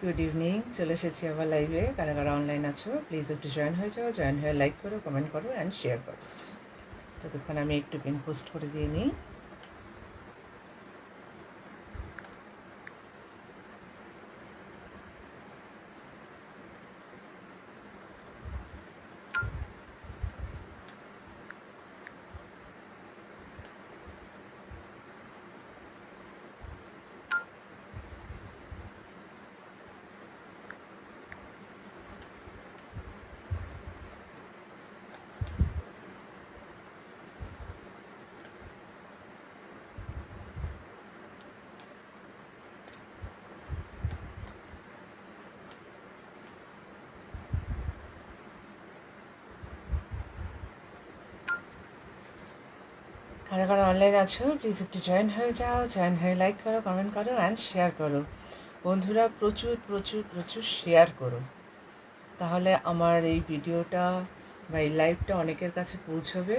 Good evening, চলে এসেছি আবার লাইভে। কারা কারা অনলাইন আছো প্লিজ একটু জয়েন হয়ে যাও, জয়েন হয়ে লাইক করো, কমেন্ট করো অ্যান্ড শেয়ার করো। ততক্ষণ আমি একটু পিন পোস্ট করে দিয়ে নিই। কারা কারা অনলাইন আছো প্লিজ একটু জয়েন হয়ে যাও, জয়েন হয়ে লাইক করো, কমেন্ট করো অ্যান্ড শেয়ার করো। বন্ধুরা প্রচুর প্রচুর প্রচুর শেয়ার করো, তাহলে আমার এই ভিডিওটা বা এই লাইভটা অনেকের কাছে পৌঁছবে।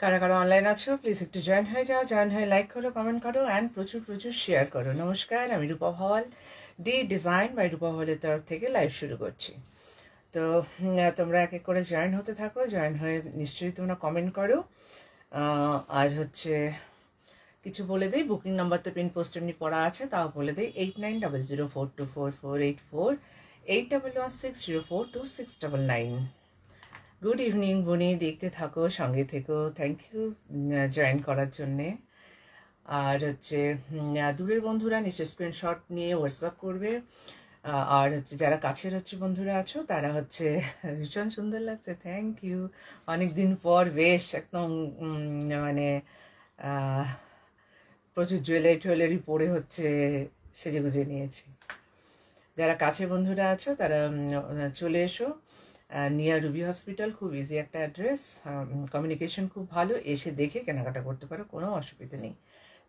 কারা কারা অনলাইন আছো প্লিজ একটু জয়েন হয়ে যাও, জয়েন হয়ে লাইক করো, কমেন্ট করো অ্যান্ড প্রচুর প্রচুর শেয়ার করো। নমস্কার, আমি রূপা ভাওয়াল, ডি ডিজাইন বাই রূপা ভাওয়ালের তরফ থেকে লাইভ শুরু করছি। তো তোমরা এক এক করে জয়েন হতে থাকো, জয়েন হয়ে নিশ্চয়ই তোমরা কমেন্ট করো। আর হচ্ছে কিছু বলে দিই, বুকিং নাম্বার তো পিন পোস্ট এমনি পড়া আছে, তাও বলে দিই 8900424484, 8116042699। গুড ইভিনিং বনি, দেখতে থাকো, সঙ্গে থেকো, থ্যাংক ইউ জয়েন করার জন্যে। আর হচ্ছে দূরের বন্ধুরা নিশ্চয় স্ক্রিনশট নিয়ে হোয়াটসঅ্যাপ করবে। আর হচ্ছে যারা কাছের হচ্ছে বন্ধুরা আছো তারা হচ্ছে ভীষণ সুন্দর লাগছে, থ্যাংক ইউ। অনেক দিন পর বেশ একদম মানে প্রচুর জুয়েলারি পরে হচ্ছে সেজে গুজে নিয়েছি। যারা কাছে বন্ধুরা আছো তারা চলে এসো, নিয়ার রুবি হসপিটাল, খুব ইজি একটা অ্যাড্রেস, কমিউনিকেশন খুব ভালো, এসে দেখে কেনাকাটা করতে পারো, কোনো অসুবিধা নেই।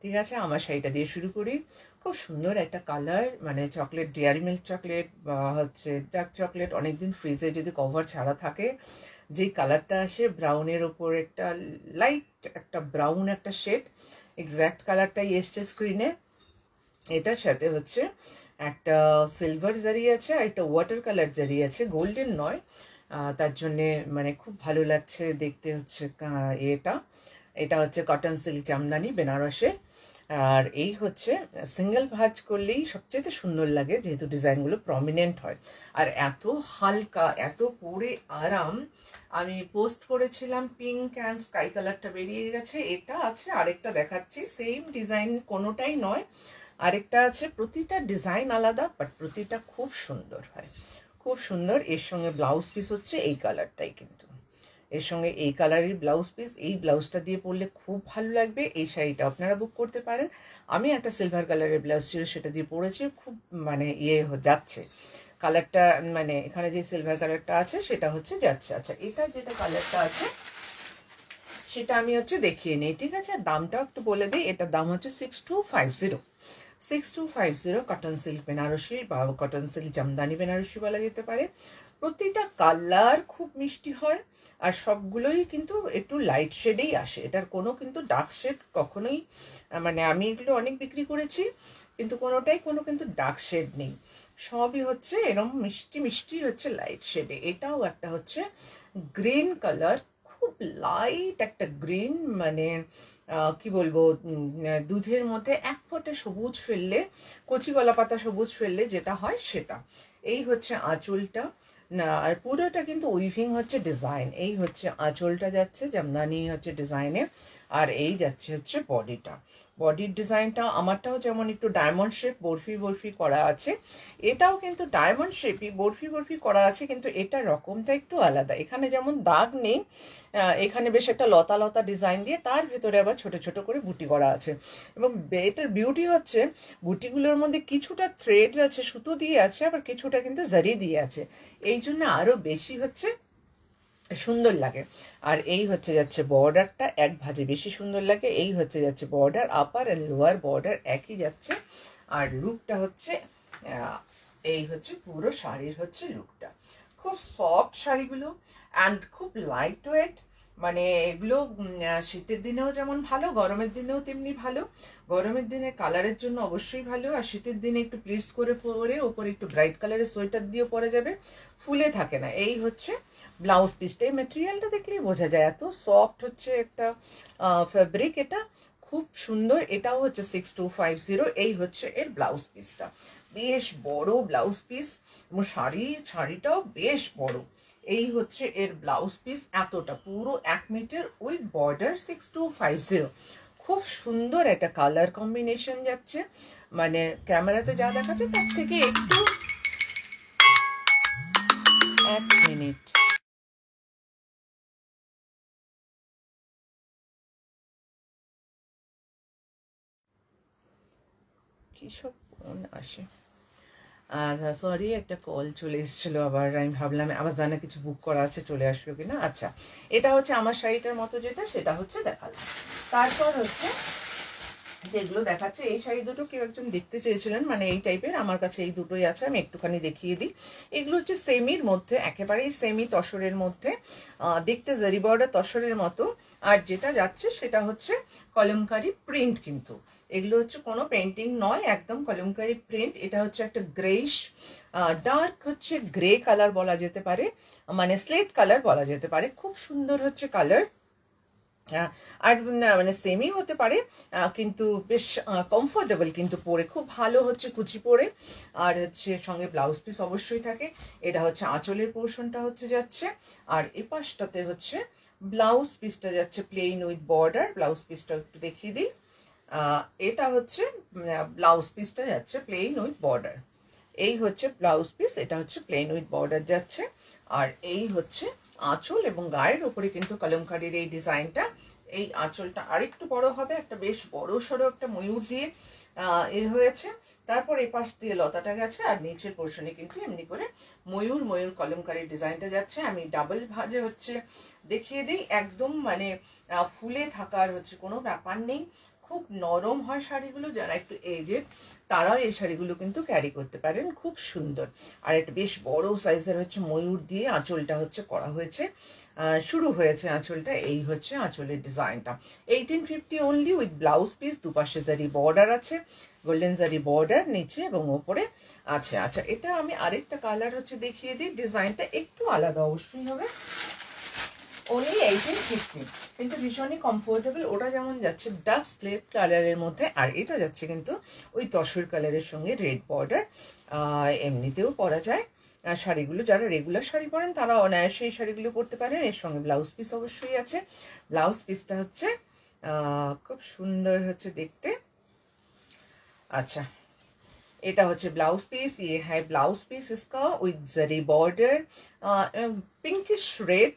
ঠিক আছে, আমার শাড়িটা দিয়ে শুরু করি। খুব সুন্দর একটা কালার, মানে চকলেট, ডেয়ারি মিল্ক চকলেট বা হচ্ছে ডার্ক চকলেট, অনেকদিন ফ্রিজে যদি কভার ছাড়া থাকে যেই কালারটা আসে, ব্রাউনের ওপর একটা লাইট একটা ব্রাউন একটা শেড, এক্স্যাক্ট কালারটাই এসছে স্ক্রিনে। এটার সাথে হচ্ছে একটা সিলভার জারি আছে আর একটা ওয়াটার কালার জারি আছে, গোল্ডেন নয়। তার জন্যে মানে খুব ভালো লাগছে দেখতে হচ্ছে এটা হচ্ছে কটন সিল্ক জামদানি বেনারসের। আর এই হচ্ছে সিঙ্গেল ভাঁজ করলেই সবচেয়ে সুন্দর লাগে, যেহেতু ডিজাইনগুলো প্রমিনেন্ট হয় আর এত হালকা, এত পরে আরাম। আমি পোস্ট করেছিলাম পিঙ্ক অ্যান্ড স্কাই কালারটা বেরিয়ে গেছে, এটা আছে আরেকটা দেখাচ্ছি, সেম ডিজাইন কোনোটাই নয়, আরেকটা আছে। প্রতিটা ডিজাইন আলাদা বাট প্রতিটা খুব সুন্দর হয়, খুব সুন্দর। এর সঙ্গে ব্লাউজ পিস হচ্ছে এই কালারটাই, কিন্তু এর সঙ্গে এই কালারের ব্লাউজ পিস, এই ব্লাউজটা দিয়ে পরলে খুব ভালো লাগবে। এই শাড়িটা আপনারা বুক করতে পারেন। আমি একটা সিলভার কালারের ব্লাউজ ছিল, সেটা দিয়ে পরেছি, খুব মানে যাচ্ছে কালারটা, মানে এখানে যে সিলভার কালারটা আছে সেটা হচ্ছে যাচ্ছে। আচ্ছা, এটা যেটা কালারটা আছে সেটা আমি হচ্ছে দেখিয়ে নিই, ঠিক আছে। দামটাও একটু বলে দিই, এটার দাম হচ্ছে 6250, 6250 কটন সিল্ক বেনারসি বা কটন সিল্ক জামদানি বেনারসি বলা যেতে পারে। প্রতিটা কালার খুব মিষ্টি হয় আর সবগুলোই কিন্তু একটু লাইট শেডেই আসে, এটার কোনো কিন্তু ডার্ক শেড কখনোই, মানে আমি এগুলো অনেক বিক্রি করেছি কিন্তু কোনোটাই কোনো কিন্তু ডার্ক শেড নেই, সবই হচ্ছে এরকম মিষ্টি মিষ্টি হচ্ছে লাইট শেডে। এটাও একটা হচ্ছে গ্রিন কালার, খুব লাইট একটা গ্রিন, মানে কি বলবো, দুধের মধ্যে এক ফোঁটা সবুজ ফেললে, কচি কলা পাতা সবুজ ফেললে যেটা হয় সেটা। এই হচ্ছে আঁচলটা, না, আর পুরোটা কিন্তু উইভিং হচ্ছে ডিজাইন। এই হচ্ছে আঁচলটা যাচ্ছে জামদানি হচ্ছে ডিজাইনে, আর এই যাচ্ছে হচ্ছে বডিটা। বডির ডিজাইনটা আমারটাও যেমন একটু ডায়মন্ড শেপ বরফি বরফি করা আছে, এটাও কিন্তু ডায়মন্ড শেপই বরফি বরফি করা আছে, কিন্তু এটার রকমটা একটু আলাদা। এখানে যেমন দাগ নেই, এখানে বেশ একটা লতা লতা ডিজাইন দিয়ে তার ভেতরে আবার ছোট ছোট করে বুটি করা আছে। এবং এটার বিউটি হচ্ছে বুটিগুলোর মধ্যে কিছুটা থ্রেড আছে, সুতো দিয়ে আছে, আবার কিছুটা কিন্তু জারি দিয়ে আছে, এই জন্য আরো বেশি হচ্ছে সুন্দর লাগে। আর এই হচ্ছে যাচ্ছে বর্ডারটা, এক ভাজে বেশি সুন্দর লাগে। এই হচ্ছে যাচ্ছে বর্ডার, আপার আর লোয়ার বর্ডার একই যাচ্ছে। আর লুকটা হচ্ছে এই হচ্ছে পুরো শাড়ির হচ্ছে লুকটা। খুব সফট শাড়িগুলো অ্যান্ড খুব লাইট ওয়েট, মানে এগুলো শীতের দিনেও যেমন ভালো, গরমের দিনেও তেমনি ভালো। গরমের দিনে কালারের জন্য অবশ্যই ভালো, আর শীতের দিনে একটু প্লিটস করে পরে ওপরে একটু ব্রাইট কালারের সোয়েটার দিয়ে পরে যাবে, ফুলে থাকে না। এই হচ্ছে ব্লাউজ পিসটা, এই মেটেরিয়ালটা দেখলেই বোঝা যায় এত সফট হচ্ছে একটা ফ্যাব্রিক, এটা খুব সুন্দর। এটাও হচ্ছে 6250। এই হচ্ছে এর ব্লাউজ পিসটা, বেশ বড় ব্লাউজ পিস, এবং শাড়িটাও বেশ বড়। এই হচ্ছে এর ব্লাউজ পিস, এতটা পুরো 1 মিটার উইথ বর্ডার 6250। খুব সুন্দর একটা কালার কম্বিনেশন যাচ্ছে, মানে ক্যামেরাতে যা দেখাচ্ছে তার থেকে একটু। 1 মিনিট, কি সব ফোন আসে। আচ্ছা সরি, একটা কল চলে এসেছিল, আবার আমি ভাবলাম আবার জানা কিছু বুক করা আছে, চলে আসলো কিনা। আচ্ছা, এটা হচ্ছে আমার শাড়িটার মতো যেটা, সেটা হচ্ছে দেখালাম। তারপর হচ্ছে যেগুলো দেখাচ্ছে, এই শাড়ি দুটো কেউ একজন দেখতে চেয়েছিলেন, মানে এই টাইপের, আমার কাছে এই দুটোই আছে, আমি একটুখানি দেখিয়ে দিই। এগুলো হচ্ছে সেমির মধ্যে, একেবারেই সেমি তসরের মধ্যে, দেখতে জারি বর্ডার তসরের মতো। আর যেটা যাচ্ছে সেটা হচ্ছে কলমকারি প্রিন্ট, কিন্তু এগুলো হচ্ছে কোনো পেন্টিং নয়, একদম কলমকারি প্রিন্ট। এটা হচ্ছে একটা গ্রেইশ ডার্ক হচ্ছে গ্রে কালার বলা যেতে পারে, মানে স্লেট কালার বলা যেতে পারে, খুব সুন্দর হচ্ছে কালার। আর মানে সেমি হতে পারে, কিন্তু বেশ কমফোর্টেবল, কিন্তু পরে খুব ভালো হচ্ছে কুচি পরে। আর হচ্ছে সঙ্গে ব্লাউজ পিস অবশ্যই থাকে। এটা হচ্ছে আঁচলের পোর্শনটা হচ্ছে যাচ্ছে, আর এ পাশটাতে হচ্ছে ব্লাউজ পিসটা যাচ্ছে প্লেন উইথ বর্ডার। ব্লাউজ পিসটা একটু দেখিয়ে দিই, এটা হচ্ছে ব্লাউজ পিসটা যাচ্ছে প্লেন উইথ বর্ডার। এই হচ্ছে ব্লাউজ পিস, এটা হচ্ছে প্লেন উইথ বর্ডার যাচ্ছে। আর এই হচ্ছে আঁচল, এবং গায়ের উপরে কিন্তু কলমকারির এই ডিজাইনটা। এই আঁচলটা আরেকটু বড় হবে, একটা বেশ বড় সড়ো একটা ময়ূর দিয়ে হয়েছে। তারপর এই পাশ দিয়ে লতাটা গেছে, আর নিচের পোর্শনে কিন্তু এমনি করে ময়ূর ময়ূর কলমকারির ডিজাইনটা যাচ্ছে। আমি ডাবল ভাজে হচ্ছে দেখিয়ে দিই, একদম মানে ফুলে থাকার হচ্ছে কোনো ব্যাপার নেই। খুব নরম হয় শাড়িগুলো, যারা একটু এজেড তারাও এই শাড়িগুলো কিন্তু ক্যারি করতে পারেন, খুব সুন্দর। আর একটা বেশ বড় সাইজের হচ্ছে ময়ূর দিয়ে আঁচলটা হচ্ছে করা হয়েছে, শুরু হয়েছে আঁচলটা। এই হচ্ছে আঁচলের ডিজাইনটা। 1850 অনলি উইথ ব্লাউজ পিস, দুপাশে জারি বর্ডার আছে, গোল্ডেন জারি বর্ডার নিচে এবং ওপরে আছে। আচ্ছা, এটা আমি আরেকটা কালার হচ্ছে দেখিয়ে দিই, ডিজাইনটা একটু আলাদা অবশ্যই হবে। only 1850, কিন্তু ভীষণই কমফোর্টেবল। ওটা যেমন যাচ্ছে ডার্ক স্লেট কালারের মধ্যে, আর এটা যাচ্ছে কিন্তু ওই তসর কালারের সঙ্গে রেড বর্ডার। এমনিতেও পরা যায় শাড়িগুলো, যারা রেগুলার শাড়ি পরেন তারা অনায়াসে এই শাড়িগুলো পরতে পারেন। এর সঙ্গে ব্লাউজ পিস অবশ্যই আছে। ব্লাউজ পিসটা হচ্ছে খুব সুন্দর হচ্ছে দেখতে। আচ্ছা, এটা হচ্ছে ব্লাউজ পিস। ये है ब्लाउज पीस इसका with zari border, pinkish red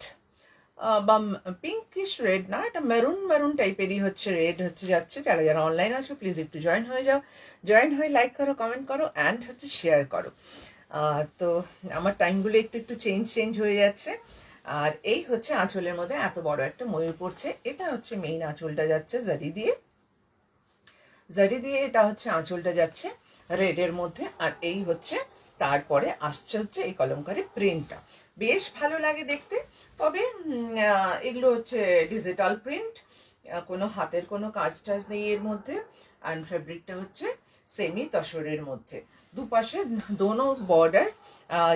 বা পিঙ্কিশ রেড না, এটা মেরুন মেরুন টাইপেরই হচ্ছে রেড হচ্ছে যাচ্ছে। যারা যারা অনলাইন আছে প্লিজ একটু জয়েন হয়ে যাও, জয়েন হয়ে লাইক করো, কমেন্ট করো, অ্যান্ড হচ্ছে শেয়ার করো। তো আমার টাইমগুলো একটু একটু চেঞ্জ হয়ে যাচ্ছে। আর এই হচ্ছে আঁচলের মধ্যে এত বড় একটা ময়ূর পড়ছে, এটা হচ্ছে মেইন আঁচলটা যাচ্ছে জারি দিয়ে, জারি দিয়ে এটা হচ্ছে আঁচলটা যাচ্ছে রেডের মধ্যে। আর এই হচ্ছে তারপরে আসছে হচ্ছে এই কলমকারি প্রিন্টটা, বেশ ভালো লাগে দেখতে। তবে এগুলো হচ্ছে ডিজিটাল প্রিন্ট, কোনো হাতের কোনো কাজ টাজ নেই এর মধ্যে। অ্যান্ড ফেব্রিকটা হচ্ছে সেমি তসরের মধ্যে। দুপাশে दोनों बॉर्डर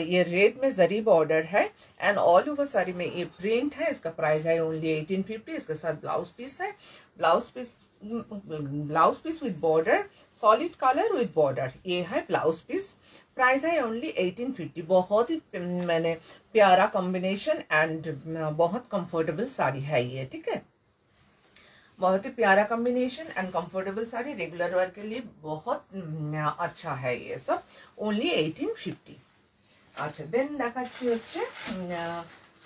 ये रेड में जरी बॉर्डर है एंड ऑल ओवर साड़ी में ये प्रिंट है। इसका प्राइस है ओनली 1850। इसके साथ ब्लाउज पीस है, blouse peace with border, solid colour with border, ये है ब्लाउज पीस। प्राइस है ओनली 1850। बहुत ही मैंने प्यारा कॉम्बिनेशन एंड बहुत कंफर्टेबल साड़ी है ये, ठीक है। बहुत ही प्यारा combination and comfortable sari, regular wear के लिए बहुत अच्छा है ये सब। ओनली 1850। আচ্ছা দেন দেখাচ্ছি হচ্ছে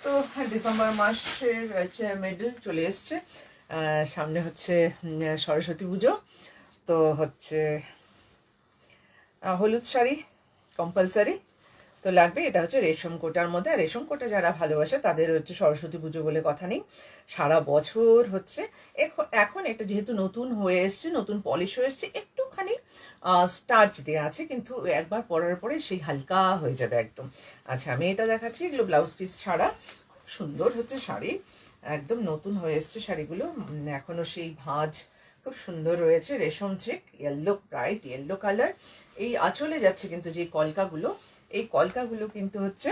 তো ডিসেম্বর মাসের হচ্ছে মিডল চলে এসছে, সামনে হচ্ছে সরস্বতী পুজো। তো হচ্ছে হলুদ শাড়ি কম্পালসারি তো লাগবে। এটা হচ্ছে রেশম কোটার মধ্যে। আর রেশম কোটা যারা ভালোবাসে তাদের হচ্ছে সরস্বতী পুজো বলে কথা নেই, সারা বছর হচ্ছে। এখন এটা যেহেতু নতুন হয়ে এসছে, নতুন পলিশ হয়ে এসছে, একটুখানি স্টার্চ দেওয়া আছে, কিন্তু একবার পরার পরে সেই হালকা হয়ে যাবে একদম। আচ্ছা আমি এটা দেখাচ্ছি, এগুলো ব্লাউজ পিস ছাড়া। খুব সুন্দর হচ্ছে শাড়ি, একদম নতুন হয়ে এসছে শাড়িগুলো, এখনো সেই ভাঁজ খুব সুন্দর রয়েছে। রেশম check, yellow, bright yellow colour. এই আঁচলে যাচ্ছে কিন্তু যে কলকাগুলো, এই কলকাগুলো কিন্তু হচ্ছে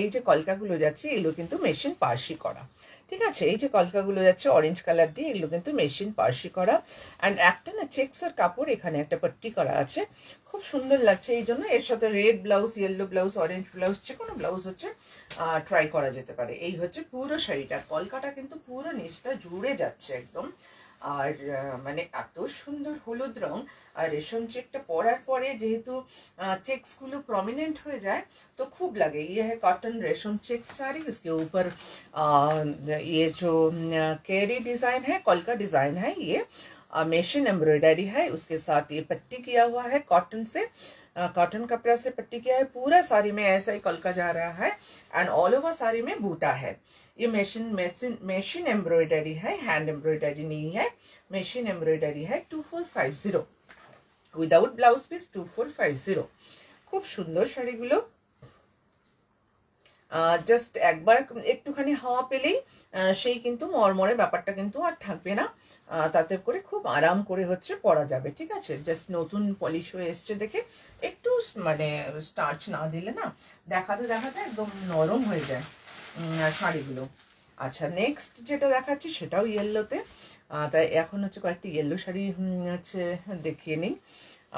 এই যে কলকাগুলো যাচ্ছে এগুলো কিন্তু মেশিন পার্সি করা, ঠিক আছে। এই যে কলকাগুলো যাচ্ছে অরেঞ্জ কালার দিয়ে, এগুলো কিন্তু মেশিন পার্সি করা। অ্যান্ড একটা না চেক্সের কাপড় এখানে একটা পট্টি করা আছে, খুব সুন্দর লাগছে। এই জন্য এর সাথে red blouse, yellow blouse, orange blouse, যে কোনো ব্লাউজ হচ্ছে ট্রাই করা যেতে পারে। এই হচ্ছে পুরো শাড়িটা, কলকাটা কিন্তু পুরো নিচটা জুড়ে যাচ্ছে একদম। আর মানে এত সুন্দর হলুদ রং। আর রেশম চেকটা পরার পরে যেহেতু চেक्स गुलो प्रोमिनेंट हो जाए तो खूब लगे। ये है कॉटन रेशम चेक्स साड़ी, इसके ऊपर ये जो केरी डिजाइन है, कॉलका डिजाइन है, ये मेशिन एम्ब्रॉयडरी है। उसके साथ ये पट्टी किया हुआ है कॉटन से, कॉटन कपड़ा से पट्टी किया है। पूरा साड़ी में ऐसा ही कलका जा रहा है एंड ऑल ओवर साड़ी में बूटा है। ये मेशिन एम्ब्रॉयडरी है, हैंड एम्ब्रॉयडरी नहीं है, मेशिन एम्ब्रॉयडरी है। 2450 উইদাউট ব্লাউজ পিস 2450। খুব সুন্দর শাড়িগুলো। জাস্ট একবার একটুখানি হাওয়া পেলেই সেই কিন্তু মরমরে ব্যাপারটা কিন্তু আর থাকবে না, তাতে করে খুব আরাম করে হচ্ছে পরা যাবে, ঠিক আছে। জাস্ট নতুন পলিশ হয়ে এসছে দেখে একটু মানে স্টার্চ না দিলে না দেখাতে দেখাতে একদম নরম হয়ে যায় শাড়িগুলো। আচ্ছা নেক্সট যেটা দেখাচ্ছি সেটাও ইয়েলোতে, তাই এখন হচ্ছে কয়েকটি ইয়েলো শাড়ি হচ্ছে দেখিয়ে নিই।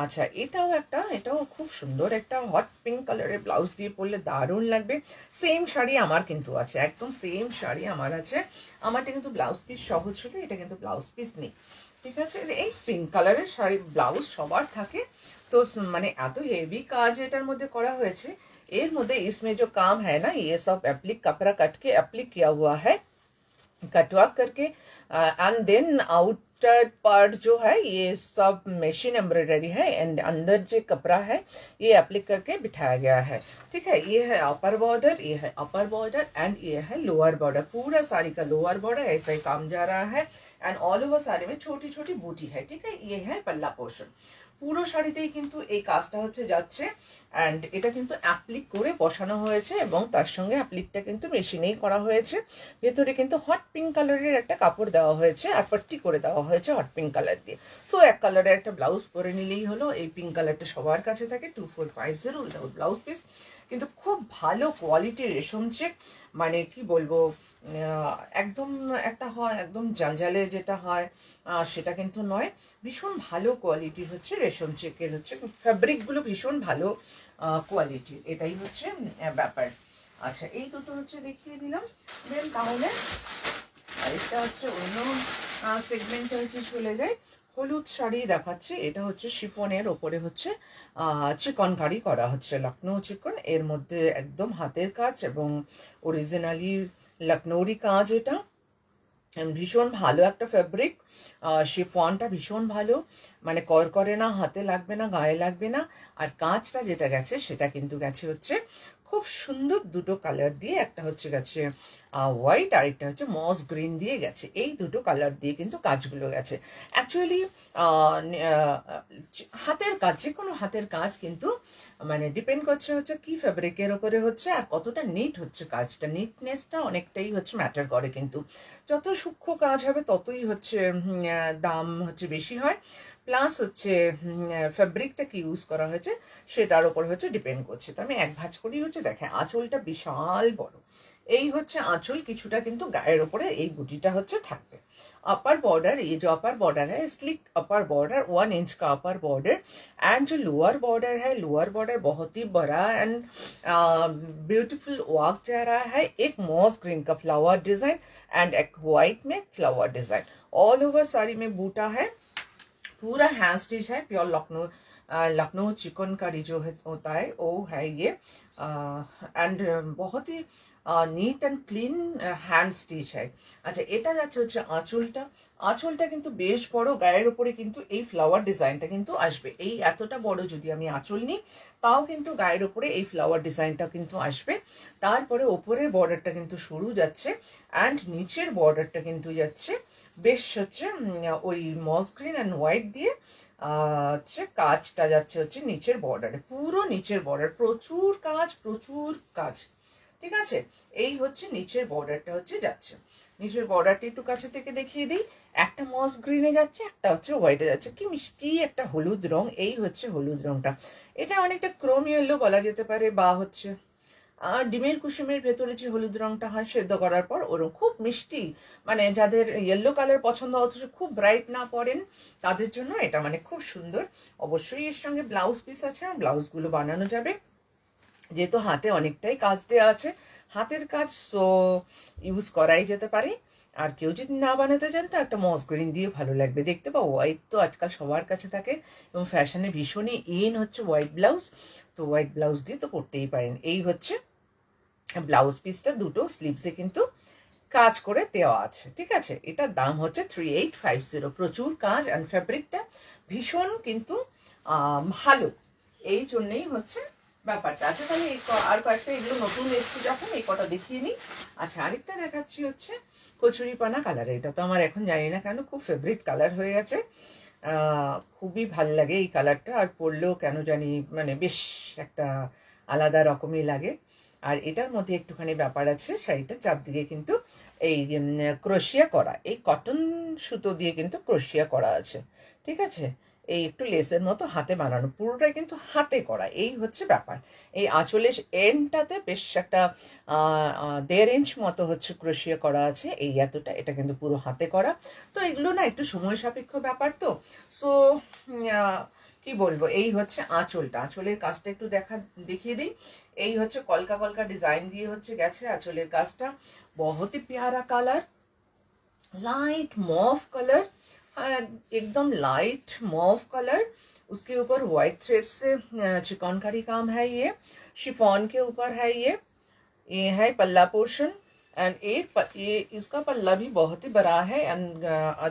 আচ্ছা এটাও খুব সুন্দর, একটা হট পিঙ্ক কালারের ব্লাউজ দিয়ে পরলে দারুণ লাগবে। সেম শাড়ি আমার কিন্তু আছে, একদম সেম শাড়ি আমার আছে। আমারটা কিন্তু ব্লাউজ পিস সহ ছিল, এটা কিন্তু ব্লাউজ পিস নেই, ঠিক আছে। এই পিঙ্ক কালারের শাড়ি ব্লাউজ সবার থাকে তো, মানে এত হেভি কাজ এটার মধ্যে করা হয়েছে। এর মধ্যে इसमें जो काम है ना, ये सब एप्लिक कपड़ा कट के एप्लिक किया हुआ है, कटवर्क करके एंड देन आउटर पार्ट जो है ये सब मशीन एम्ब्रॉयडरी है एंड अंदर जो कपड़ा है ये एप्लिक करके बिठाया गया है, ठीक है। ये है अपर बॉर्डर, ये है अपर बॉर्डर एंड ये है लोअर बॉर्डर। पूरा साड़ी का लोअर बॉर्डर ऐसा ही काम जा रहा है एंड ऑल ओवर साड़ी में छोटी छोटी बूटी है, ठीक है। ये है पल्ला पोर्शन। পুরো শাড়িতেই কিন্তু এই কাজটা হচ্ছে যাচ্ছে এন্ড এটা কিন্তু অ্যাপ্লিক করে বসানো হয়েছে এবং তার সঙ্গে অ্যাপ্লিকটা কিন্তু মেশিনেই করা হয়েছে। ভেতরে কিন্তু হট পিঙ্ক কালারের একটা কাপড় দেওয়া হয়েছে আর পট্টি করে দেওয়া হয়েছে হট পিঙ্ক কালার দিয়ে। সো এক কালারের একটা ব্লাউজ পরে নিলেই হলো। এই পিঙ্ক কালারটা সবার কাছে থাকে 2450 উইদাউট ব্লাউজ পিস। কিন্তু খুব ভালো কোয়ালিটির রেশম চেক, মানে কি বলবো, একদম একটা হয় একদম জালজালে যেটা হয় সেটা কিন্তু নয়, ভীষণ ভালো কোয়ালিটির হচ্ছে রেশম চেকের হচ্ছে ফ্যাব্রিকগুলো, ভীষণ ভালো কোয়ালিটির, এটাই হচ্ছে ব্যাপার। আচ্ছা এই দুটো হচ্ছে দেখিয়ে দিলাম। দেন তাহলে আরেকটা হচ্ছে অন্য সেগমেন্টে হচ্ছে চলে যায়। হলুদ শাড়ি দেখাচ্ছি, এটা হচ্ছে শিফনের ওপরে হচ্ছে চিকনকারি করা হচ্ছে, লখনৌ চিকন। এর মধ্যে একদম হাতের কাজ এবং অরিজিনালি লখনৌরি কাজ। এটা ভীষণ ভালো একটা ফ্যাব্রিক, শিফনটা ভীষণ ভালো, মানে করকরে না, হাতে লাগবে না, গায়ে লাগবে না। আর কাজটা যেটা গেছে সেটা কিন্তু গেছে হচ্ছে খুব সুন্দর দুটো কালার দিয়ে, একটা হচ্ছে গেছে হোয়াইট আর একটা হচ্ছে মস গ্রিন দিয়ে গেছে। এই দুটো কালার দিয়ে কিন্তু কাজগুলো গেছে। অ্যাকচুয়ালি হাতের কাজ, যে কোনো হাতের কাজ কিন্তু মানে ডিপেন্ড করছে হচ্ছে কি ফ্যাব্রিকের ওপরে হচ্ছে আর কতটা নিট হচ্ছে কাজটা। নিটনেসটা অনেকটাই হচ্ছে ম্যাটার করে, কিন্তু যত সূক্ষ্ম কাজ হবে ততই হচ্ছে দাম হচ্ছে বেশি হয়। প্লাস হচ্ছে ফ্যাব্রিকটা কি ইউজ করা হয়েছে সেটার উপর হচ্ছে ডিপেন্ড করছে। তো আমি এক ভাঁজ করেই হচ্ছে দেখেন, আঁচলটা বিশাল বড়। এই হচ্ছে আঁচল, কিছুটা কিন্তু গায়ের ওপরে এই বুটিটা হচ্ছে থাকবে। अपर बॉर्डर, ये जो अपर बॉर्डर है स्लिक अपर बॉर्डर 1 इंच का अपर बॉर्डर, एंड जो लोअर बॉर्डर है, लोअर बॉर्डर बहुत ही बड़ा एंड ब्यूटीफुल वर्क जा रहा है। एक मॉस ग्रीन का फ्लावर डिजाइन एंड एक व्हाइट में flower design, all over sari में बूटा है, पूरा हैंड स्टिच है, प्योर लखनऊ चिकनकारी जो होता है वो है ये, एंड बहुत ही neat and clean hand stitch হয়। আচ্ছা, এটা যাচ্ছে হচ্ছে আঁচলটা। আঁচলটা কিন্তু বেশ বড়, গায়ের উপরে কিন্তু এই ফ্লাওয়ার ডিজাইনটা কিন্তু আসবে। এই এতটা বড় যদি আমি আঁচল নিই তাও কিন্তু গায়ের উপরে এই ফ্লাওয়ার ডিজাইনটা কিন্তু আসবে। তারপরে ওপরের বর্ডারটা কিন্তু সরু যাচ্ছে, অ্যান্ড নিচের বর্ডারটা কিন্তু যাচ্ছে বেশ হচ্ছে ওই মস গ্রিন অ্যান্ড হোয়াইট দিয়ে হচ্ছে কাজটা যাচ্ছে হচ্ছে নিচের বর্ডারে, পুরো নিচের বর্ডার, প্রচুর কাজ, প্রচুর কাজ। ঠিক আছে, এই হচ্ছে নিচের বর্ডারটা হচ্ছে যাচ্ছে। নিচের বর্ডারটা একটু কাছে থেকে দেখিয়ে দিই, একটা মস গ্রিনে যাচ্ছে, একটা হচ্ছে হোয়াইটে যাচ্ছে, কি মিষ্টি একটা হলুদ রং। এই হচ্ছে হলুদ রংটা, এটা অনেকটা ক্রোম ইয়েলো বলা যেতে পারে, বা হচ্ছে ডিমের কুসুমের ভেতরে যে হলুদ রংটা হয় সেদ্ধ করার পর, ওরকম খুব মিষ্টি। মানে যাদের ইয়েলো কালার পছন্দ অথচ খুব ব্রাইট না পড়েন তাদের জন্য এটা মানে খুব সুন্দর। অবশ্যই এর সঙ্গে ব্লাউজ পিস আছে, ব্লাউজগুলো বানানো যাবে, যেহেতু হাতে অনেকটাই কাজ দেওয়া আছে, হাতের কাজ তো ইউজ করাই যেতে পারে। আর কেউ যদি না বানাতে চান তো একটা মস গ্রিন দিয়ে ভালো লাগবে দেখতে, বা হোয়াইট তো আজকাল সবার কাছে থাকে এবং ফ্যাশনে ভীষণই ইন হচ্ছে হোয়াইট ব্লাউজ, তো হোয়াইট ব্লাউজ দিয়ে তো করতেই পারেন। এই হচ্ছে ব্লাউজ পিসটা, দুটো স্লিভসে কিন্তু কাজ করে দেওয়া আছে। ঠিক আছে, এটার দাম হচ্ছে 3850, প্রচুর কাজ, অ্যান্ড ফ্যাব্রিকটা ভীষণ কিন্তু ভালো, এই জন্যই হচ্ছে ব্যাপারটা। আচ্ছা, তাহলে আর কয়েকটা এগুলো নতুন এসছে যখন এই কটা দেখিয়ে নিই। আচ্ছা, আরেকটা দেখাচ্ছি হচ্ছে কচুরিপানা কালারে। এটা তো আমার এখন জানি না কেন খুব ফেভারিট কালার হয়ে গেছে, খুবই ভাল লাগে এই কালারটা, আর পরলেও কেন জানি মানে বেশ একটা আলাদা রকমই লাগে। আর এটার মধ্যে একটুখানি ব্যাপার আছে, শাড়িটা চারদিকে কিন্তু এই ক্রোশিয়া করা, এই কটন সুতো দিয়ে কিন্তু ক্রোশিয়া করা আছে। ঠিক আছে, এই একটু লেসের মতো হাতে বানানো, পুরোটাই কিন্তু হাতে করা, এই হচ্ছে ব্যাপার। এই আঁচলের এন্ডটাতে বেশ একটা 1.5 ইঞ্চ মতো হচ্ছে ক্রোশিয়া করা আছে, এই এতটা, এটা কিন্তু পুরো হাতে করা। তো এগুলো না একটু সময় সাপেক্ষ ব্যাপার, তো সো কি বলবো, এই হচ্ছে আঁচলটা। আঁচলের কাজটা একটু দেখিয়ে দিই। এই হচ্ছে কলকা কলকা ডিজাইন দিয়ে হচ্ছে গেছে আঁচলের কাজটা, बहुत ही प्यारा कलर, लाइट मॉव कलर, एकदम लाइट मॉव कलर, उसके ऊपर व्हाइट थ्रेड से चिकनकारी काम है, ये शिफॉन के ऊपर है, ये है पल्ला पोर्शन, एंड ये इसका पल्ला भी बहुत ही बड़ा है, एंड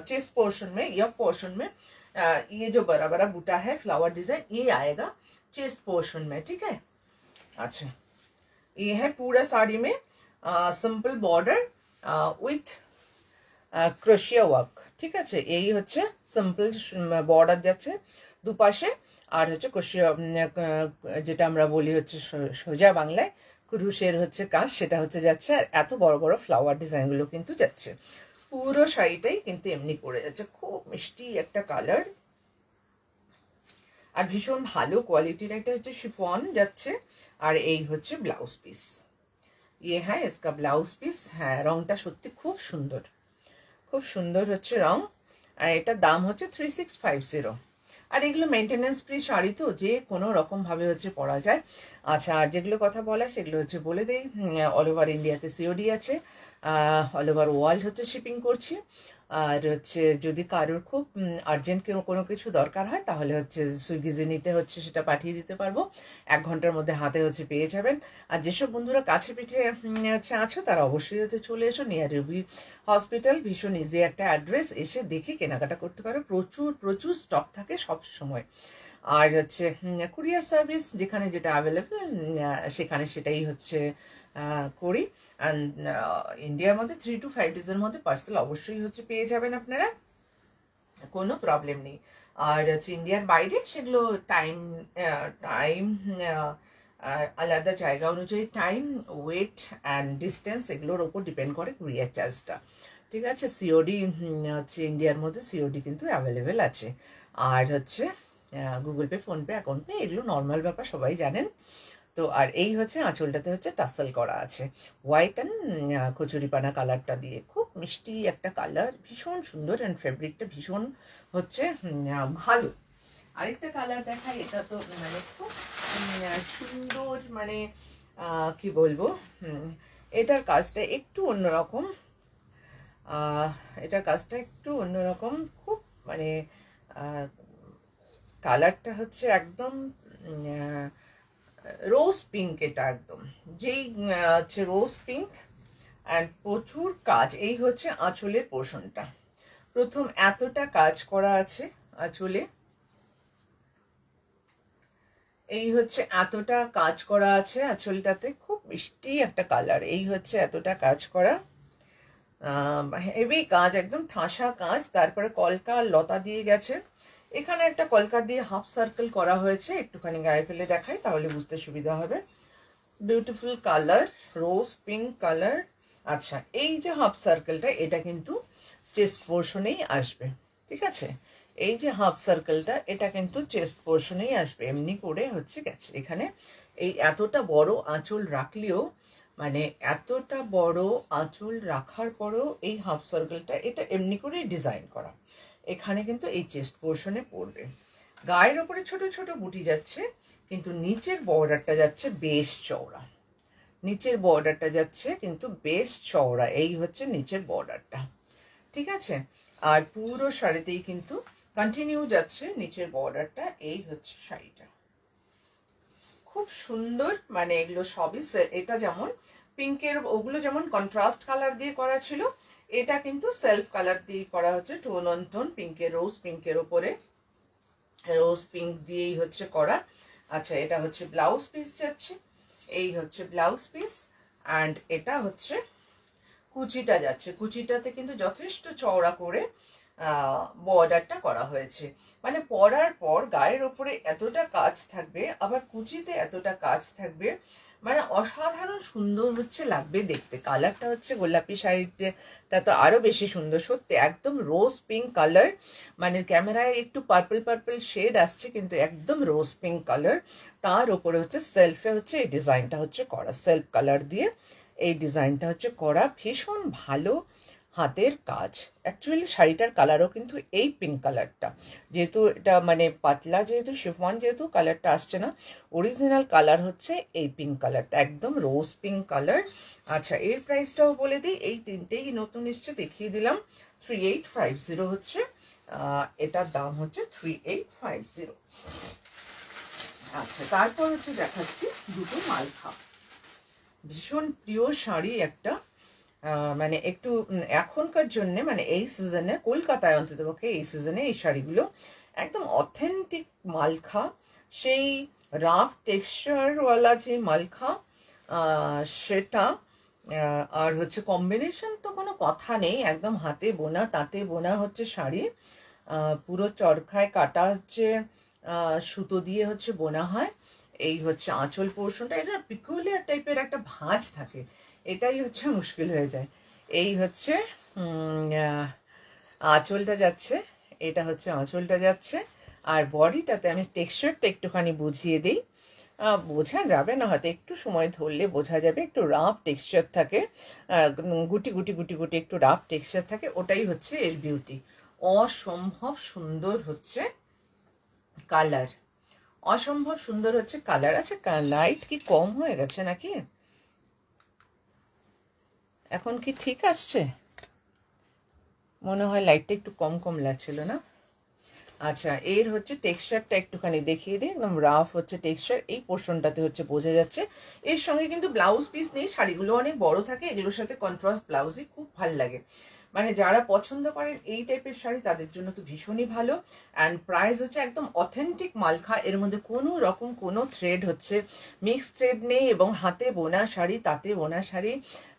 चेस्ट पोर्शन में, यह पोर्शन में ये जो बड़ा बड़ा बूटा है फ्लावर डिजाइन ये आएगा चेस्ट पोर्शन में। ठीक है, अच्छा, ये है पूरा साड़ी में सिंपल बॉर्डर উইথ ক্রোশিয়া ওয়ার্ক। ঠিক আছে, এই হচ্ছে সিম্পল বর্ডার যাচ্ছে দুপাশে, আর হচ্ছে ক্রোশিয়া যেটা আমরা বলি হচ্ছে সোজা বাংলায় ক্রুশের হচ্ছে কাজ, সেটা হচ্ছে যাচ্ছে, আর এত বড় বড় ফ্লাওয়ার ডিজাইনগুলো কিন্তু যাচ্ছে। পুরো শাড়িটাই কিন্তু এমনি পড়ে যাচ্ছে, খুব মিষ্টি একটা কালার, আর ভীষণ ভালো কোয়ালিটির একটা হচ্ছে শিফন যাচ্ছে। আর এই হচ্ছে ব্লাউজ পিস, ये है इसका ब्लाउज পিস। হ্যাঁ, রংটা সত্যি খুব সুন্দর, খুব সুন্দর হচ্ছে রং, আর এটার দাম হচ্ছে 3650। আর এগুলো মেনটেনেন্স ফ্রি শাড়ি, তো যে কোনো রকম ভাবে হচ্ছে পরা যায়। আচ্ছা, আর যেগুলো কথা বলা সেগুলো হচ্ছে বলে দেই, অল ওভার ইন্ডিয়াতে সিওডি আছে, অল ওভার ওয়ার্ল্ড হচ্ছে শিপিং করছি। আর হচ্ছে যদি কারোর খুব আর্জেন্ট কোনো কিছু দরকার হয় তাহলে হচ্ছে সুইগিজে নিতে হচ্ছে সেটা পাঠিয়ে দিতে পারবো, 1 ঘন্টার মধ্যে হাতে হচ্ছে পেয়ে যাবেন। আর যেসব বন্ধুরা কাছে পিঠে হচ্ছে আছো তারা অবশ্যই হচ্ছে চলে এসো, নিয়ার রুবি হসপিটাল, ভীষণ ইজি একটা অ্যাড্রেস, এসে দেখে কেনাকাটা করতে পারো, প্রচুর প্রচুর স্টক থাকে সব সময়। আর হচ্ছে কুরিয়ার সার্ভিস যেখানে যেটা অ্যাভেলেবেল সেখানে সেটাই হচ্ছে করি। অ্যান্ড ইন্ডিয়ার মধ্যে 3 to 5 ডেজের মধ্যে পার্সেল অবশ্যই হচ্ছে পেয়ে যাবেন আপনারা, কোনো প্রবলেম নেই। আর হচ্ছে ইন্ডিয়ার বাইরে সেগুলো টাইম আলাদা জায়গা অনুযায়ী টাইম, ওয়েট অ্যান্ড ডিস্টেন্স এগুলোর ওপর ডিপেন্ড করে কুরিয়ার চার্জটা। ঠিক আছে। সিওডি হচ্ছে ইন্ডিয়ার মধ্যে সিওডি কিন্তু অ্যাভেলেবেল আছে। আর হচ্ছে Google pay, PhonePe, account pay এগুলো নর্মাল ব্যাপার, সবাই জানেন। তো আর এই হচ্ছে আঁচলটাতে হচ্ছে টাসেল করা আছে হোয়াইট অ্যান্ড কচুরিপানা কালারটা দিয়ে, খুব মিষ্টি একটা কালার, ভীষণ সুন্দর, অ্যান্ড ফেব্রিকটা ভীষণ হচ্ছে ভালো। আরেকটা কালার দেখাই, এটা তো মানে খুব সুন্দর, মানে কি বলবো, এটার কাজটা একটু অন্যরকম, এটার কাজটা একটু অন্যরকম, খুব মানে কালারটা হচ্ছে একদম রোজ পিঙ্ক, এটা একদম যেই হচ্ছে রোজ পিঙ্ক, অ্যান্ড প্রচুর কাজ। এই হচ্ছে আঁচলের পোর্শনটা, প্রথম এতটা কাজ করা আছে আঁচলে, এই হচ্ছে এতটা কাজ করা আছে আঁচলটাতে, খুব মিষ্টি একটা কালার। এই হচ্ছে এতটা কাজ করা, হেভি কাজ, একদম ঠাসা কাজ। তারপরে কলকা লতা দিয়ে গেছে, এখানে একটা কলকা দিয়ে হাফ সার্কেল করা হয়েছে, একটুখানি গায়ে ফেলে দেখাই তাহলে বুঝতে সুবিধা হবে। বিউটিফুল কালার, রোজ পিঙ্ক কালার। আচ্ছা, এই যে হাফ সার্কেলটা, এটা কিন্তু চেস্ট পোর্শনেই আসবে, ঠিক আছে। এই যে হাফ সার্কেলটা, এটা কিন্তু চেস্ট পোর্শনেই আসবে, এমনি করে হচ্ছে গেছে। এখানে এই এতটা বড় আঁচল রাখলেও, মানে এতটা বড় আঁচল রাখার পরেও এই হাফ সার্কেলটা, এটা এমনি করে ডিজাইন করা, এখানে কিন্তু এই চেস্ট পোর্শনে পড়বে। গায়ের ওপরে ছোট ছোট বুটি যাচ্ছে, কিন্তু নিচের বর্ডারটা যাচ্ছে বেশ চওড়া, নিচের বর্ডারটা যাচ্ছে কিন্তু বেশ চওড়া। এই হচ্ছে নিচের বর্ডারটা, ঠিক আছে। আর পুরো শাড়িতেই কিন্তু কন্টিনিউ যাচ্ছে নিচের বর্ডারটা। এই হচ্ছে শাড়িটা, খুব সুন্দর, মানে এগুলো সবই, এটা যেমন পিঙ্কের, ওগুলো যেমন কন্ট্রাস্ট কালার দিয়ে করা ছিল, এটা কিন্তু সেলফ কালার দিয়ে করা হচ্ছে, টোন অন টোন পিঙ্কের, রোজ পিঙ্কের ওপরে রোজ পিঙ্ক দিয়েই হচ্ছে করা। আচ্ছা, এটা হচ্ছে ব্লাউজ পিস যাচ্ছে, এই হচ্ছে ব্লাউজ পিস, অ্যান্ড এটা হচ্ছে কুচিটা যাচ্ছে। কুচিটাতে কিন্তু যথেষ্ট চওড়া করে বর্ডারটা করা হয়েছে, মানে পরার পর গায়ের ওপরে এতটা কাজ থাকবে, আবার কুচিতে এতটা কাজ থাকবে, মানে অসাধারণ সুন্দর হচ্ছে লাগবে দেখতে। কালারটা হচ্ছে গোলাপি শাড়িটা তো আরো বেশি সুন্দর, সত্যি একদম রোজ পিঙ্ক কালার, মানে ক্যামেরায় একটু পার্পল পার্পল শেড আসছে, কিন্তু একদম রোজ পিঙ্ক কালার। তার উপরে হচ্ছে সেলফে হচ্ছে এই ডিজাইনটা হচ্ছে করা, সেলফ কালার দিয়ে এই ডিজাইনটা হচ্ছে করা, ভীষণ ভালো হাতের কাজ। অ্যাকচুয়ালি শাড়িটার কালারও কিন্তু এই পিঙ্ক কালারটা, যেহেতু এটা মানে পাতলা, যেহেতু শিফন, যেহেতু কালারটা আসছে না, অরিজিনাল কালার হচ্ছে এই পিঙ্ক কালারটা, একদম রোজ পিঙ্ক কালার। আচ্ছা, এর প্রাইসটাও বলে দিই, এই তিনটেই নতুন এসছে, দেখিয়ে দিলাম। 3850 হচ্ছে, এটার দাম হচ্ছে 3850। আচ্ছা, তারপর হচ্ছে দেখাচ্ছি দুটো মালখা, ভীষণ প্রিয় শাড়ি একটা, মানে একটু এখনকার জন্য, মানে এই সিজনে কলকাতায় অন্ততপক্ষে এই সিজনে এই শাড়িগুলো একদম অথেন্টিক মালখা, সেই রাফ টেক্সচারওয়ালা যে মালখা, সেটা। আর হচ্ছে কম্বিনেশন তো কোনো কথা নেই, একদম হাতে বোনা, তাঁতে বোনা হচ্ছে শাড়ি, পুরো চরখায় কাটা হচ্ছে সুতো দিয়ে হচ্ছে বোনা হয়। এই হচ্ছে আঁচল পোর্শনটা, এটা পিকুলিয়ার টাইপের একটা ভাঁজ থাকে, এটাই হচ্ছে মুশকিল হয়ে যায়। এই হচ্ছে আঁচলটা যাচ্ছে, এটা হচ্ছে আঁচলটা যাচ্ছে। আর বডিটাতে আমি টেক্সচারটা একটুখানি বুঝিয়ে দিই, বোঝা যাবে না হয়তো, একটু সময় ধরলে বোঝা যাবে, একটু রাফ টেক্সচার থাকে, গুটি গুটি গুটি গুটি একটু রাফ টেক্সচার থাকে, ওটাই হচ্ছে এর বিউটি। অসম্ভব সুন্দর হচ্ছে কালার, অসম্ভব সুন্দর হচ্ছে কালার। আচ্ছা, লাইট কি কম হয়ে গেছে নাকি, এখন কি ঠিক আসছে? মনে হয় লাইটটা একটু কম কম লাগছিল না। আচ্ছা, এর হচ্ছে টেক্সচারটা একটুখানি দেখিয়ে দিই, একদম রাফ হচ্ছে টেক্সচার, এই পোর্শনটাতে হচ্ছে বোঝা যাচ্ছে। এর সঙ্গে কিন্তু ব্লাউজ পিস নেই, শাড়িগুলো অনেক বড় থাকে, এগুলোর সাথে কন্ট্রাস্ট ব্লাউজই খুব ভালো লাগে, মানে যারা পছন্দ করেন এই টাইপের শাড়ি তাদের জন্য তো ভীষণই ভালো। অ্যান্ড প্রাইস হচ্ছে একদম অথেন্টিক মালখা, এর মধ্যে কোনো রকম কোনো থ্রেড হচ্ছে মিক্স থ্রেড নেই, এবং হাতে বোনা শাড়ি, তাতে বোনা শাড়ি,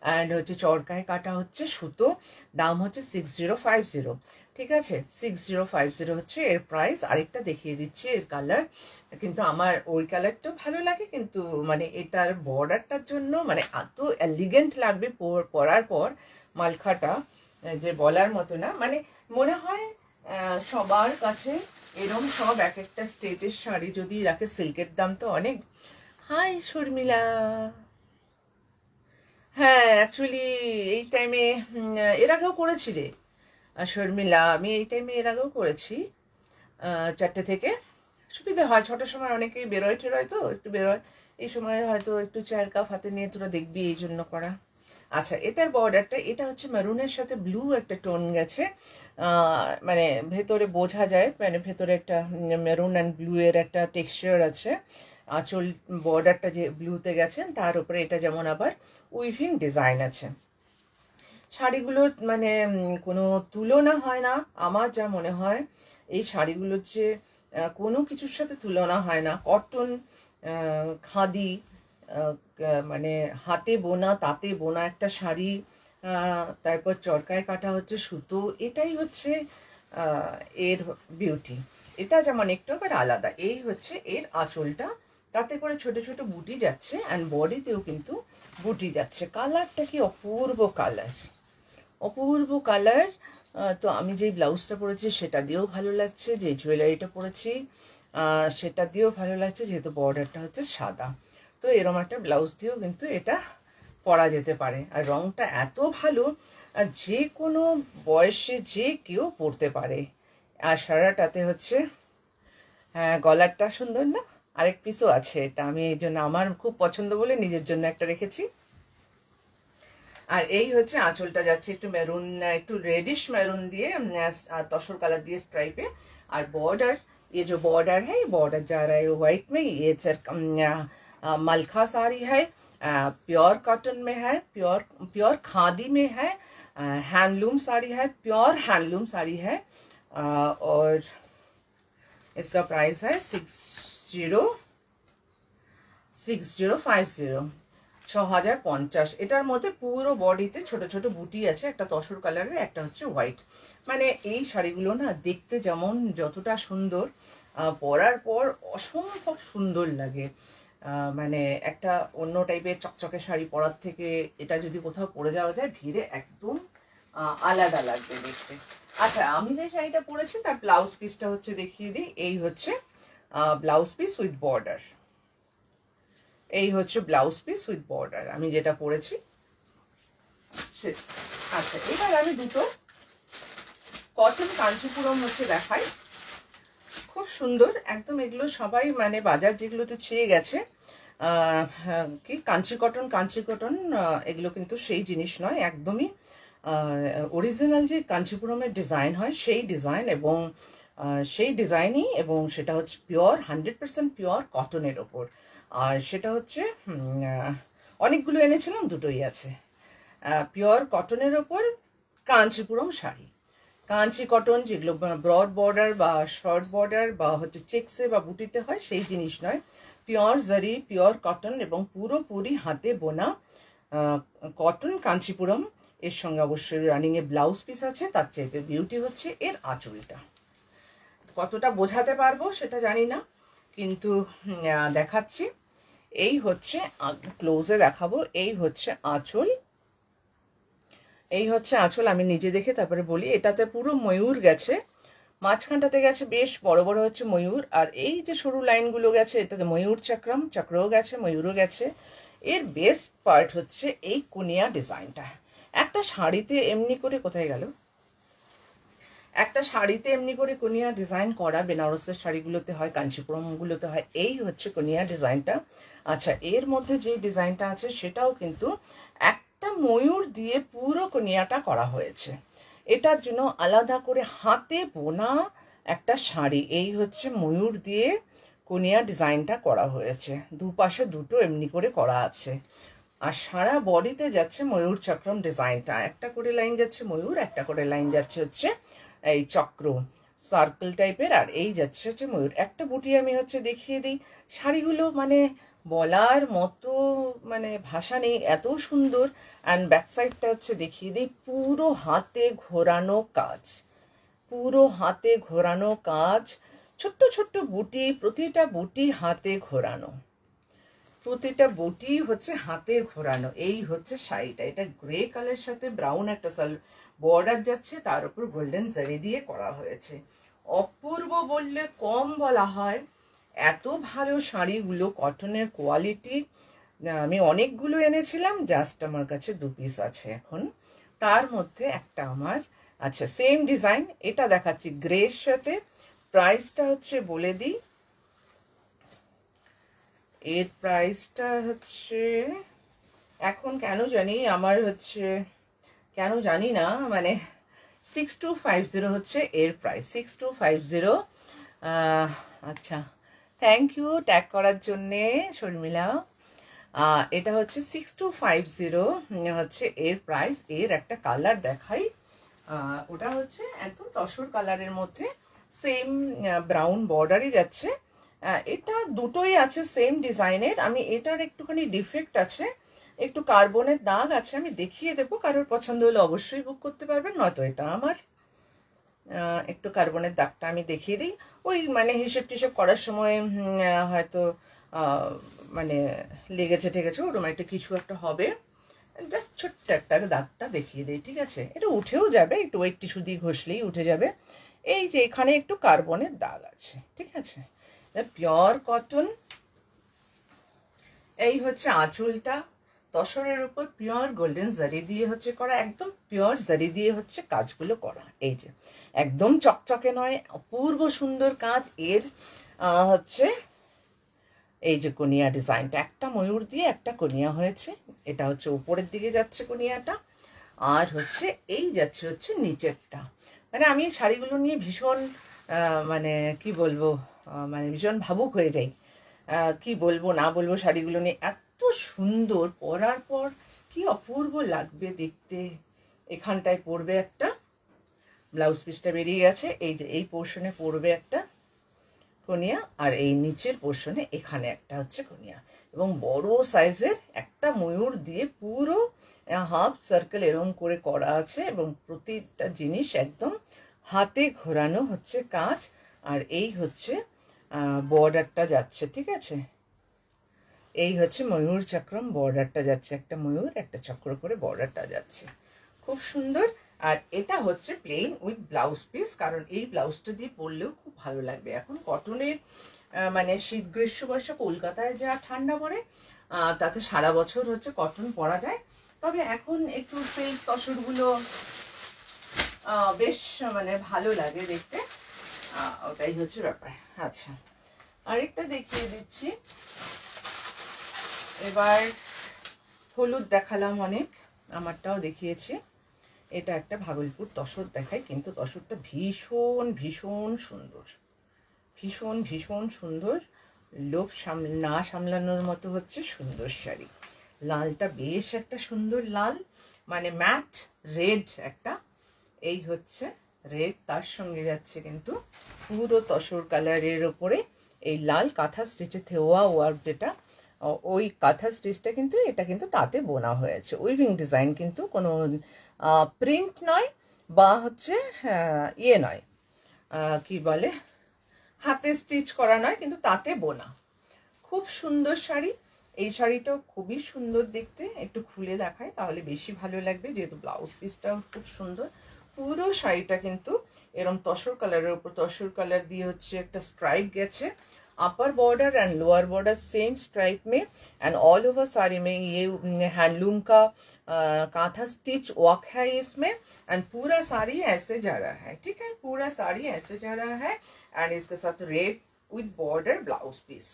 অ্যান্ড হচ্ছে চরকায় কাটা হচ্ছে সুতো। দাম হচ্ছে 6050, ঠিক আছে, 6050 হচ্ছে এর প্রাইস। আরেকটা দেখিয়ে দিচ্ছি এর কালার, কিন্তু আমার ওই কালারটাও ভালো লাগে, কিন্তু মানে এটার বর্ডারটার জন্য মানে এত এলিগেন্ট লাগবে পরার পর মালখাটা, যে বলার মতো না, মানে মনে হয় সবার কাছে এরম সব এক একটা স্টেটের শাড়ি যদি রাখে, সিল্কের দাম তো অনেক। হাই শর্মিলা। হ্যাঁ অ্যাকচুয়ালি এই টাইমে এর আগেও করেছি রে শর্মিলা, আমি এই টাইমে এর আগেও করেছি 4টে থেকে। সুবিধা হয়, 6টার সময় অনেকেই বেরোয় টেরোয়, তো একটু বেরোয়, এই সময় হয়তো একটু চায়ের কাপ হাতে নিয়ে তোরা দেখবি, এই জন্য করা। আচ্ছা, এটার বর্ডারটা, এটা হচ্ছে মেরুনের সাথে ব্লু একটা টোন গেছে, মানে ভেতরে বোঝা যায়, মানে ভেতরে একটা মেরুন অ্যান্ড ব্লু এর একটা টেক্সচার আছে। আঁচল বর্ডারটা যে ব্লুতে গেছেন, তার উপরে এটা যেমন আবার উইভিং ডিজাইন আছে। শাড়িগুলোর মানে কোনো তুলনা হয় না, আমার যা মনে হয় এই শাড়িগুলোর যে কোনো কিছুর সাথে তুলনা হয় না। কটন, খাদি, মানে হাতে বোনা, তাঁতে বোনা একটা শাড়ি, তারপর চরকায় কাটা হচ্ছে সুতো, এটাই হচ্ছে এর বিউটি। এটা যেমন একটু আবার আলাদা। এই হচ্ছে এর আঁচলটা, তাতে করে ছোট ছোট বুটি যাচ্ছে, অ্যান্ড বডিতেও কিন্তু বুটি যাচ্ছে। কালারটা কি অপূর্ব কালার, অপূর্ব কালার। তো আমি যেই ব্লাউজটা পরেছি সেটা দিয়েও ভালো লাগছে, যে জুয়েলারিটা পরেছি সেটা দিয়েও ভালো লাগছে, যেহেতু বর্ডারটা হচ্ছে সাদা। তো এরকম একটা ব্লাউজ দিয়েও কিন্তু এটা পরা যেতে পারে। আর রংটা এত ভালো, যে কোনো বয়সে যে কেউ পরতে পারে। আর সারাটাতে হচ্ছে গলারটা সুন্দর না, আরেক পিসও আছে, এটা আমি এই জন্য আমার খুব পছন্দ বলে নিজের জন্য একটা রেখেছি। আর এই হচ্ছে আঁচলটা যাচ্ছে একটু মেরুন, একটু রেডিশ মেরুন দিয়ে, তসর কালার দিয়ে স্ট্রাইপে। আর बॉर्डर, ये जो बॉर्डर है, ये बॉर्डर जा रहा है व्हाइट में। ये मलखा साड़ी है, प्योर कॉटन में है, प्योर खादी में है, हैंडलूम साड़ी है, प्योर हैंडलूम साड़ी है। और इसका प्राइस है 6050, 6050। এটার মধ্যে পুরো বডিতে ছোট ছোট বুটি আছে, একটা তসর কালারের, একটা হচ্ছে হোয়াইট। মানে এই শাড়িগুলো না দেখতে যেমন যতটা সুন্দর, পরার পর অসম্ভব সুন্দর লাগে। মানে একটা অন্য টাইপের চকচকে শাড়ি পরার থেকে এটা যদি কোথাও পরে যাওয়া যায় ভিড়ে, একদম আলাদা লাগবে দেখতে। আচ্ছা, আমি যে শাড়িটা পরেছি তার ব্লাউজ পিসটা হচ্ছে দেখিয়ে দিই। এই হচ্ছে ব্লাউজ পিস উইথ বর্ডার, এই হচ্ছে ব্লাউজ পিস উইথ বর্ডার আমি যেটা পরেছি। আচ্ছা, এবার আমি দুটো কটন কাঞ্চিপুরম হচ্ছে দেখাই, খুব সুন্দর একদম। এগুলো সবাই মানে বাজার যেগুলোতে ছেয়ে গেছে, কি কাঞ্চি কটন, এগুলো কিন্তু সেই জিনিস নয়, একদমই অরিজিনাল যে কাঞ্চিপুরমের ডিজাইন হয় সেই ডিজাইন, এবং সেই ডিজাইনই, এবং সেটা হচ্ছে পিওর 100% পিওর কটনের ওপর। আর সেটা হচ্ছে অনেকগুলো এনেছিলাম, দুটোই আছে। পিওর কটনের ওপর কাঞ্চিপুরম শাড়ি, কাঞ্চি কটন, যেগুলো ব্রড বর্ডার বা শর্ট বর্ডার বা হচ্ছে চেক্সে বা বুটিতে হয় সেই জিনিস নয়, পিওর জারি, পিওর কটন, এবং পুরোপুরি হাতে বোনা কটন কাঞ্চিপুরম। এর সঙ্গে অবশ্যই রানিং এ ব্লাউজ পিস আছে। তার চাইতে বিউটি হচ্ছে এর আঁচলটা। কতটা বোঝাতে পারবো সেটা জানি না, কিন্তু দেখাচ্ছি। এই হচ্ছে, ক্লোজে দেখাবো, এই হচ্ছে আঁচল, এই হচ্ছে আঁচল। আমি নিজে দেখে তারপরে বলি। এটাতে পুরো ময়ূর গেছে, মাঝখানটাতে গেছে বেশ বড় বড় হচ্ছে ময়ূর, আর এই যে সরু লাইনগুলো গেছে এটাতে ময়ূর চক্রও গেছে, ময়ূরও গেছে। এর বেস্ট পার্ট হচ্ছে এই কুনিয়া ডিজাইনটা। একটা শাড়িতে এমনি করে, কোথায় গেল, একটা শাড়িতে এমনি করে কুনিয়া ডিজাইন করা বেনারসের শাড়িগুলোতে হয়, কাঞ্চিপুরমগুলোতে হয়, এই হচ্ছে কুনিয়া ডিজাইনটা। আচ্ছা, এর মধ্যে যে ডিজাইনটা আছে সেটাও কিন্তু একটা ময়ূর দিয়ে পুরো কুনিয়াটা করা হয়েছে। এটার জন্য আলাদা করে হাতে বোনা একটা শাড়ি, এই হচ্ছে ময়ূর দিয়ে কুনিয়া ডিজাইনটা করা হয়েছে, দুপাশে দুটো এমনি করে করা আছে। আর সারা বডিতে যাচ্ছে ময়ূর চক্রম ডিজাইনটা, একটা করে লাইন যাচ্ছে ময়ূর, একটা করে লাইন যাচ্ছে হচ্ছে এই চক্র সার্কেল টাইপের, আর এই যাচ্ছে হচ্ছে ময়ূর। একটা বুটি আমি হচ্ছে দেখিয়ে দিই। শাড়িগুলো মানে বলার মতো মানে ভাষা নেই, এত সুন্দর। অ্যান্ড ব্যাক সাইডটা হচ্ছে দেখিয়ে দিই, পুরো হাতে ঘোরানো কাজ, পুরো হাতে ঘোরানো কাজ, ছোট্ট ছোট্ট বুটি, প্রতিটা বুটি হাতে ঘোরানো, প্রতিটা বুটি হচ্ছে হাতে ঘোরানো। এই হচ্ছে শাড়িটা, এটা গ্রে কালারের সাথে ব্রাউন একটা বর্ডার যাচ্ছে, তার উপর গোল্ডেন জারি দিয়ে করা হয়েছে। অপূর্ব বললে কম বলা হয়, এত ভালো শাড়িগুলো, কটনের কোয়ালিটি। আমি অনেকগুলো এনেছিলাম, জাস্ট আমার কাছে 2 পিস আছে এখন। তার মধ্যে একটা আমার, আচ্ছা সেম ডিজাইন, এটা দেখাচ্ছি গ্রের সাথে। প্রাইসটা হচ্ছে বলে দিই, এর প্রাইসটা হচ্ছে এখন কেন জানি আমার হচ্ছে, কেন জানি না, মানে 6250 হচ্ছে এর প্রাইস, 6250। আচ্ছা, থ্যাংক ইউ ট্যাগ করার জন্যে শর্মিলা। এটা হচ্ছে 6250 হচ্ছে এর প্রাইস। এর একটা কালার দেখাই, ওটা হচ্ছে একদম তসর কালারের মধ্যে, সেম ব্রাউন বর্ডারই যাচ্ছে। এটা দুটোই আছে সেম ডিজাইনের। আমি এটার একটুখানি ডিফেক্ট আছে, একটু কার্বনের দাগ আছে, আমি দেখিয়ে দেবো, কারোর পছন্দ হলে অবশ্যই বুক করতে পারবেন, নয়তো এটা আমার একটু কার্বনের দাগটা আমি দেখিয়ে দিই। ওই মানে হিসেব টিসেব করার সময় হয়তো মানে লেগেছে ঠেগেছে, ওরকম একটা কিছু একটা হবে, জাস্ট ছোট্ট একটা দাগটা দেখিয়ে দিই, ঠিক আছে? এটা উঠেও যাবে, একটু ওয়েট টিস্যু দিয়ে ঘষলেই উঠে যাবে। এই যে এখানে একটু কার্বনের দাগ আছে, ঠিক আছে? Pure cotton. এই হচ্ছে আঁচলটা, তসরের উপর পিওর গোল্ডেন জারি দিয়ে হচ্ছে করা, একদম পিওর জারি দিয়ে হচ্ছে কাজগুলো করা। এই যে একদম চকচকে নয়, অপূর্ব সুন্দর কাজ এর। হচ্ছে এই যে কনিয়া ডিজাইনটা, একটা ময়ূর দিয়ে একটা কনিয়া হয়েছে, এটা হচ্ছে উপরের দিকে যাচ্ছে কনিয়াটা, আর হচ্ছে এই যাচ্ছে হচ্ছে নিচেরটা। মানে আমি শাড়িগুলো নিয়ে ভীষণ মানে কি বলবো, মানে ভীষণ ভাবুক হয়ে যাই, কি বলবো না বলবো শাড়িগুলো নিয়ে, এত সুন্দর, পরার পর কি অপূর্ব লাগবে দেখতে। এখানটায় পড়বে একটা, ব্লাউজ পিসটা বেরিয়ে গেছে, এই যে এই পোর্শনে পড়বে একটা কনিয়া, আর এই নিচের পোর্শনে এখানে একটা হচ্ছে কনিয়া, এবং বড় সাইজের একটা ময়ূর দিয়ে পুরো হাফ সার্কেল এরকম করে করা আছে, এবং প্রতিটা জিনিস একদম হাতে ঘোরানো হচ্ছে কাজ। আর এই হচ্ছে বর্ডারটা যাচ্ছে, ঠিক আছে? এই হচ্ছে ময়ূর চক্রম বর্ডারটা যাচ্ছে, একটা ময়ূর একটা চক্র করে বর্ডারটা যাচ্ছে, খুব সুন্দর। আর এটা হচ্ছে প্লেন উইথ ব্লাউজ পিস, কারণ এই ব্লাউজটা দিয়ে পরলেও খুব ভালো লাগবে। এখন কটনের মানে শীত গ্রীষ্ম বর্ষা কলকাতায় যা ঠান্ডা পড়ে, তাতে সারা বছর হচ্ছে কটন পরা যায়। তবে এখন একটু সিল্ক তসরগুলো বেশ মানে ভালো লাগে দেখতে, ওটাই হচ্ছে ব্যাপার। আচ্ছা, আরেকটা দেখিয়ে দিচ্ছি। এবার হলুদ দেখালাম অনেক, আমারটাও দেখিয়েছি। এটা একটা ভাগলপুর তসর দেখাই, কিন্তু তসরটা ভীষণ ভীষণ সুন্দর, ভীষণ ভীষণ সুন্দর, লোভ না সামলানোর মতো হচ্ছে সুন্দর শাড়ি। লালটা বেশ একটা সুন্দর লাল, মানে ম্যাট রেড একটা, এই হচ্ছে রেড, তার সঙ্গে যাচ্ছে কিন্তু পুরো তসর কালারের ওপরে এই লাল কাঁথা স্টিচে থেওয়া ওয়ার্ক, যেটা ওই কাঁথা স্টিচটা কিন্তু এটা কিন্তু তাতে বোনা হয়েছে, উইভিং ডিজাইন, কিন্তু কোনো প্রিন্ট নয়, বা হচ্ছে ইয়ে নয়, কি বলে, হাতে স্টিচ করা নয়, কিন্তু তাতে বোনা। খুব সুন্দর শাড়ি। এই শাড়িটাও খুবই সুন্দর দেখতে, একটু খুলে দেখায় তাহলে বেশি ভালো লাগবে, যেহেতু ব্লাউজ পিসটাও খুব সুন্দর। পুরো শাড়িটা কিন্তু এরকম তসর কালারের উপর তসর কালার দিয়ে হচ্ছে একটা স্ট্রাইপ গেছে, upper border and lower border same stripe में, एंड ऑल ओवर साड़ी में ये हैंडलूम का कांथा स्टिच वर्क है इसमें, एंड पूरा साड़ी ऐसे जा रहा है, ठीक है? पूरा साड़ी ऐसे जा रहा है, एंड इसके साथ red with border blouse piece.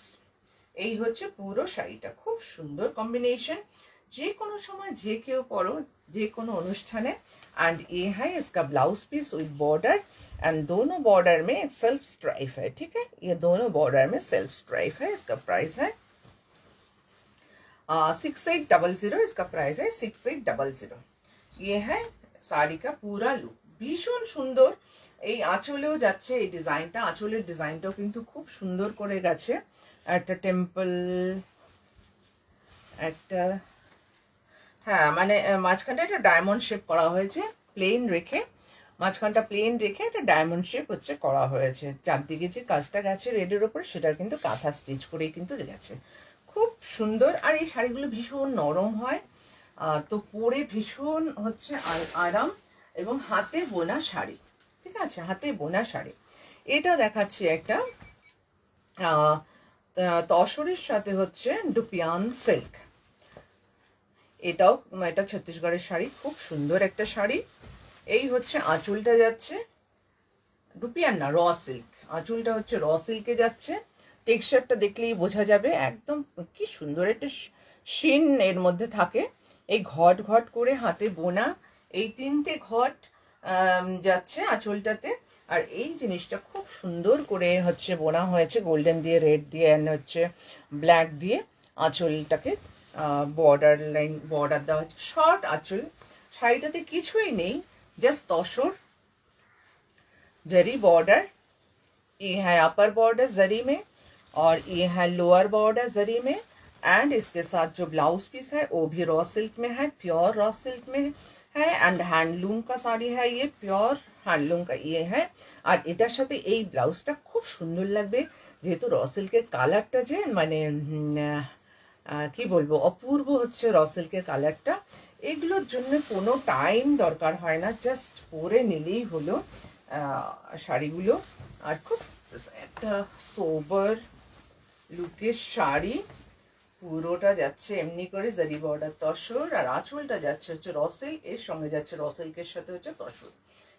এই হচ্ছে পুরো শাড়িটা, খুব সুন্দর কম্বিনেশন, যে কোনো সময় যে কেউ পরো, যে কোনো অনুষ্ঠানে। एंड ये है इसका blouse piece with border, and दोनों बॉर्डर में सेल्फ स्ट्राइप है, ठीक है? ये दोनों बॉर्डर में सेल्फ स्ट्राइप है। इसका प्राइस है 6800, इसका प्राइस है 6800। ये है শাড়ি का पूरा लुक, ভীষণ সুন্দর। এই আঁচলেও যাচ্ছে এই ডিজাইনটা, আঁচলের ডিজাইনটাও কিন্তু খুব সুন্দর করে গেছে, একটা টেম্পল, একটা, হ্যাঁ মানে মাঝখানটা একটা ডায়মন্ড শেপ করা হয়েছে, প্লেন রেখে, মাঝখানটা প্লেন রেখে একটা ডায়মন্ড শেপ হচ্ছে করা হয়েছে। চারদিকে যে কাজটা গেছে রেডের ওপর, সেটা কিন্তু কাঁথা স্টিচ করেই কিন্তু গেছে, খুব সুন্দর। আর এই শাড়িগুলো ভীষণ নরম হয়, তো পরে ভীষণ হচ্ছে আরাম, এবং হাতে বোনা শাড়ি, ঠিক আছে, হাতে বোনা শাড়ি। এটা দেখাচ্ছি একটা তসরের সাথে হচ্ছে ডুপিয়ান সিল্ক। এটা ছত্তিশগড়ের শাড়ি, খুব সুন্দর একটা শাড়ি। এই হচ্ছে আঁচলটা যাচ্ছে ডুপিয়ান না, র সিল্ক। আঁচলটা হচ্ছে র সিল্কে যাচ্ছে। টেক্সচারটা দেখলেই বোঝা যাবে, একদম কি সুন্দর একটা শিন এর মধ্যে থাকে। এই ঘট ঘট করে হাতে বোনা এই 3টে ঘট যাচ্ছে আঁচলটাতে। আর এই জিনিসটা খুব সুন্দর করে হচ্ছে বোনা হয়েছে গোল্ডেন দিয়ে, রেড দিয়ে, অ্যান্ড হচ্ছে ব্ল্যাক দিয়ে। আঁচলটাকে বর্ডার লাইন বর্ডার দেওয়া হচ্ছে, শর্ট আঁচল। শাড়িটাতে কিছুই নেই, জাস্ট तसर जरी बॉर्डर। ये है अपर बॉर्डर जरी में और ये है लोअर बॉर्डर जरी में। एंड इसके साथ जो ब्लाउज पीस है वो भी रॉ सिल्क में है, प्योर रॉ सिल्क में है। एंड हैंडलूम का साड़ी है, ये प्योर हैंडलूम का ये है। और এটার সাথে এই ব্লাউজটা খুব সুন্দর লাগবে, যেহেতু র সিল্কের কালারটা যে মানে কি বলবো অপূর্ব হচ্ছে র সিল্কের কালারটা। এগুলোর জন্য কোনো টাইম দরকার হয় না, জাস্ট পরে নিলেই হলো শাড়িগুলো। আর খুব একটা সোবার লুকের শাড়ি, পুরোটা যাচ্ছে এমনি করে জারি বর্ডার তসর, আর আঁচলটা যাচ্ছে হচ্ছে র সিল্ক, এর সঙ্গে যাচ্ছে র সিল্কের সাথে হচ্ছে তসর।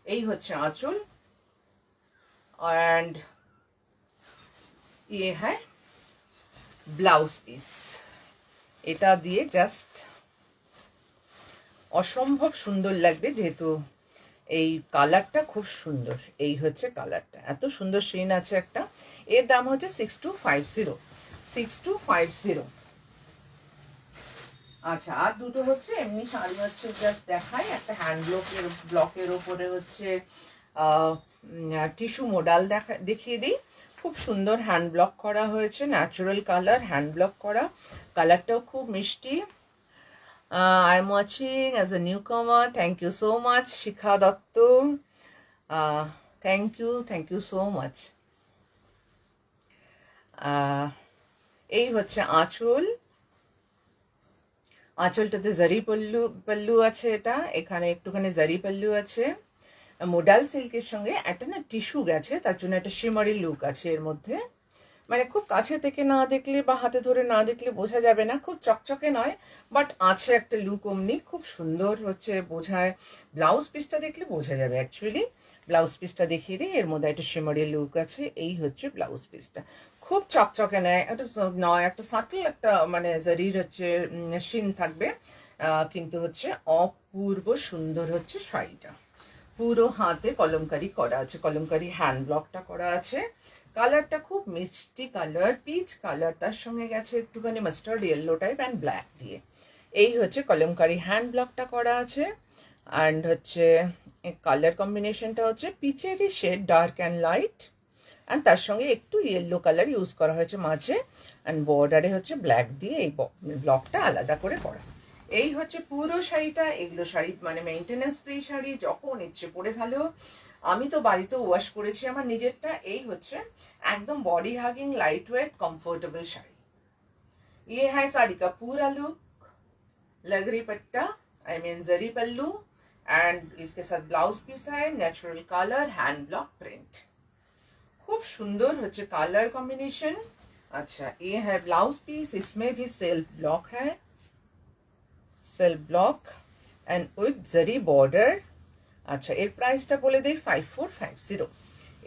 এই হচ্ছে আঁচল। एंड ये है ब्लाउज पीस। এটা দিয়ে জাস্ট অসম্ভব সুন্দর লাগবে, যেহেতু এই কালারটা খুব সুন্দর। এই হচ্ছে কালারটা, এত সুন্দর শেন আছে একটা। এর দাম হচ্ছে 6250, 6250। আচ্ছা, আর দুটো হচ্ছে এমনি শাড়ি হচ্ছে জাস্ট দেখাই। একটা হ্যান্ড ব্লকের ওপরে হচ্ছে টিস্যু মডাল দেখিয়ে দিই। খুব সুন্দর হ্যান্ড ব্লক করা হয়েছে, ন্যাচারাল কালার, হ্যান্ড ব্লক করা। কালারটাও খুব মিষ্টি। I am watching as a newcomer. Thank you so much, Shikha Datto. Thank you so much. এই হচ্ছে আঁচল। আঁচলটাতে জারি পল্লু আছে, এটা এখানে একটুখানি জারি পল্লু আছে। মোডাল সিল্কের সঙ্গে একটা না টিস্যু গেছে, তার জন্য একটা শিমারি লুক আছে এর মধ্যে। মানে খুব কাছে থেকে না দেখলে বা হাতে ধরে না দেখলে বোঝা যাবে না, খুব চকচকে নয়, বাট আছে একটা লুক অমনি, খুব সুন্দর হচ্ছে বোঝায়। ব্লাউজ পিসটা দেখলে বোঝা যাবে। অ্যাকচুয়ালি ব্লাউজ পিসটা দেখিয়ে দিই, এর মধ্যে একটা শিমারি লুক আছে। এই হচ্ছে ব্লাউজ পিসটা, খুব চকচকে নেয়, একটা নয় একটা সাটল একটা মানে জারির হচ্ছে শিন থাকবে, কিন্তু হচ্ছে অপূর্ব সুন্দর হচ্ছে শাড়িটা। পুরো হাতে কলমকারি করা আছে, কলমকারি হ্যান্ড ব্লকটা করা আছে। কালারটা খুব মিষ্টি কালার, পিচ কালার, তার সঙ্গে গেছে একটুখানি mustard yellow type and black দিয়ে। এই হচ্ছে কলমকারি হ্যান্ড ব্লকটা করা আছে। অ্যান্ড হচ্ছে কালার কম্বিনেশনটা হচ্ছে পিচেরই শেড, ডার্ক অ্যান্ড লাইট, অ্যান্ড তার সঙ্গে একটু ইয়েলো কালার ইউজ করা হয়েছে মাঝে। অ্যান্ড বর্ডারে হচ্ছে ব্ল্যাক দিয়ে এই ব্লকটা আলাদা করে করা। এই হচ্ছে পুরো শাড়িটা। এগুলো শাড়ি মানে মেইনটেনেন্স ফ্রি শাড়ি, যখন ইচ্ছে পরে ভালো। আমি তো বাড়িতে ওয়াশ করেছি আমার নিজেরটা। এই হচ্ছে একদম body hugging light weight comfortable sari. ये है साड़ी का पूरा लुक, लगरी पट्टा I mean zari pallu, and इसके साथ ब्लाउज पीस है, natural colour, hand block print. खूब सुंदर होचे कलर कॉम्बिनेशन। अच्छा, ये है ब्लाउज पीस, इसमें भी सेल्फ ब्लॉक है, self block and with zari border. আচ্ছা, এর প্রাইসটা বলে দেই 5450।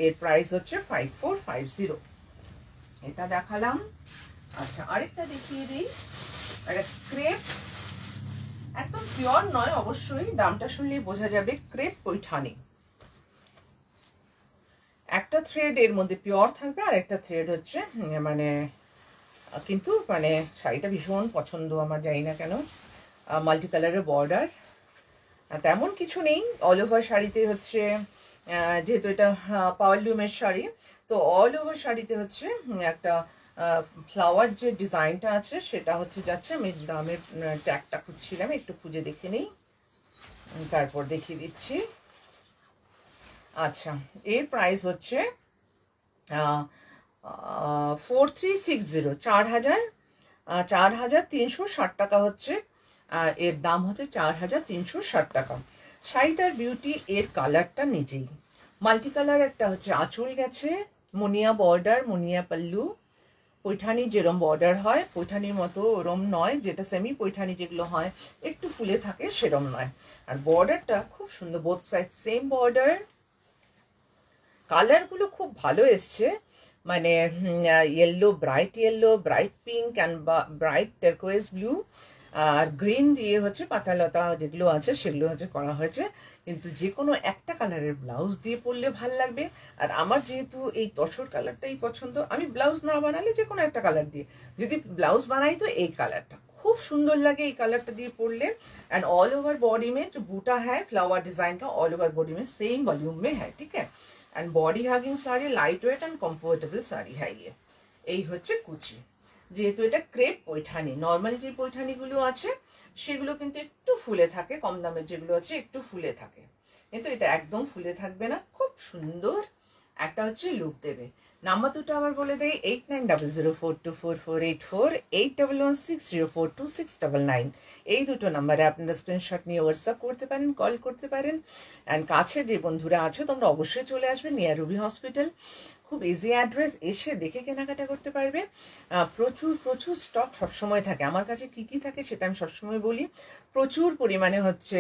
এর প্রাইস হচ্ছে 5450। এটা দেখালাম। আচ্ছা, আরেকটা দেখিয়ে দিই। একটা ক্রেপ, একদম পিওর নয় অবশ্যই, দামটা শুনলেই বোঝা যাবে। ক্রেপ পৈঠানি, একটা থ্রেড এর মধ্যে পিওর থাকবে আর একটা থ্রেড হচ্ছে মানে, কিন্তু মানে শাড়িটা ভীষণ পছন্দ আমার, জানি না কেন। মাল্টি কালারের বর্ডার, তেমন কিছু নেই। অল ওভার শাড়িতে হচ্ছে যেহেতু এটা পাওয়ারলুমের শাড়ি, তো অল ওভার শাড়িতে হচ্ছে একটা ফ্লাওয়ার যে ডিজাইনটা আছে সেটা হচ্ছে যাচ্ছে। আমি দামের ট্যাগটা খুঁজছিলাম, একটু খুঁজে দেখে নিই, তারপর দেখিয়ে দিচ্ছি। আচ্ছা, এর প্রাইস হচ্ছে 4360, 4360 টাকা হচ্ছে। এর দাম হচ্ছে 4360 টাকা। শাড়িটার বিউটি এর কালারটা নিজেই, মাল্টি কালার একটা হচ্ছে আঁচল গেছে, মুনিয়া বর্ডার, মুনিয়া পাল্লু, পৈঠানি যেরম বর্ডার হয় পৈঠানির মতো ওরম নয়, যেটা সেমি পৈঠানি যেগুলো হয় একটু ফুলে থাকে সেরম নয়। আর বর্ডারটা খুব সুন্দর, বোথ সাইড সেম বর্ডার। কালারগুলো খুব ভালো এসছে, মানে yellow, bright yellow, bright pink and bright turquoise blue, আর গ্রিন দিয়ে হচ্ছে পাতালতা যেগুলো আছে সেগুলো হচ্ছে করা হয়েছে। কিন্তু যে কোনো একটা কালারের ব্লাউজ দিয়ে পরলে ভাল লাগবে। আর আমার যেহেতু এই তসর কালারটাই পছন্দ, আমি ব্লাউজ না বানালে যে কোনো একটা কালার দিয়ে, যদি ব্লাউজ বানাই তো এই কালারটা खूब सुंदर लगे। ये कलर दिए पड़ले एंड ऑल ओवर बॉडी में जो बूटा है फ्लावर डिजाइन का ऑल ओवर बॉडी में सेम वॉल्यूम में है, ठीक है। And body hugging sari, light weight and comfortable sari है ये। এই হচ্ছে কুচি, যেহেতু এটা ক্রেপ পৈঠানি, নর্মাল যে পৈঠানিগুলো আছে সেগুলো কিন্তু একটু ফুলে থাকে, কম দামের যেগুলো আছে একটু ফুলে থাকে, কিন্তু এটা একদম ফুলে থাকবে না, খুব সুন্দর একটা হচ্ছে লুক দেবে। নাম্বার দুটো আবার বলে দেয় 8900424484, 8116042699। এই দুটো নাম্বারে আপনারা স্ক্রিনশট নিয়ে হোয়াটসঅ্যাপ করতে পারেন, কল করতে পারেন। অ্যান্ড কাছে যে বন্ধুরা আছো তোমরা অবশ্যই চলে আসবে নিয়ার রুবি হসপিটাল, খুব ইজি অ্যাড্রেস, এসে দেখে কেনাকাটা করতে পারবে। প্রচুর প্রচুর স্টক সবসময় থাকে আমার কাছে, কি কি থাকে সেটা আমি সবসময় বলি। প্রচুর পরিমাণে হচ্ছে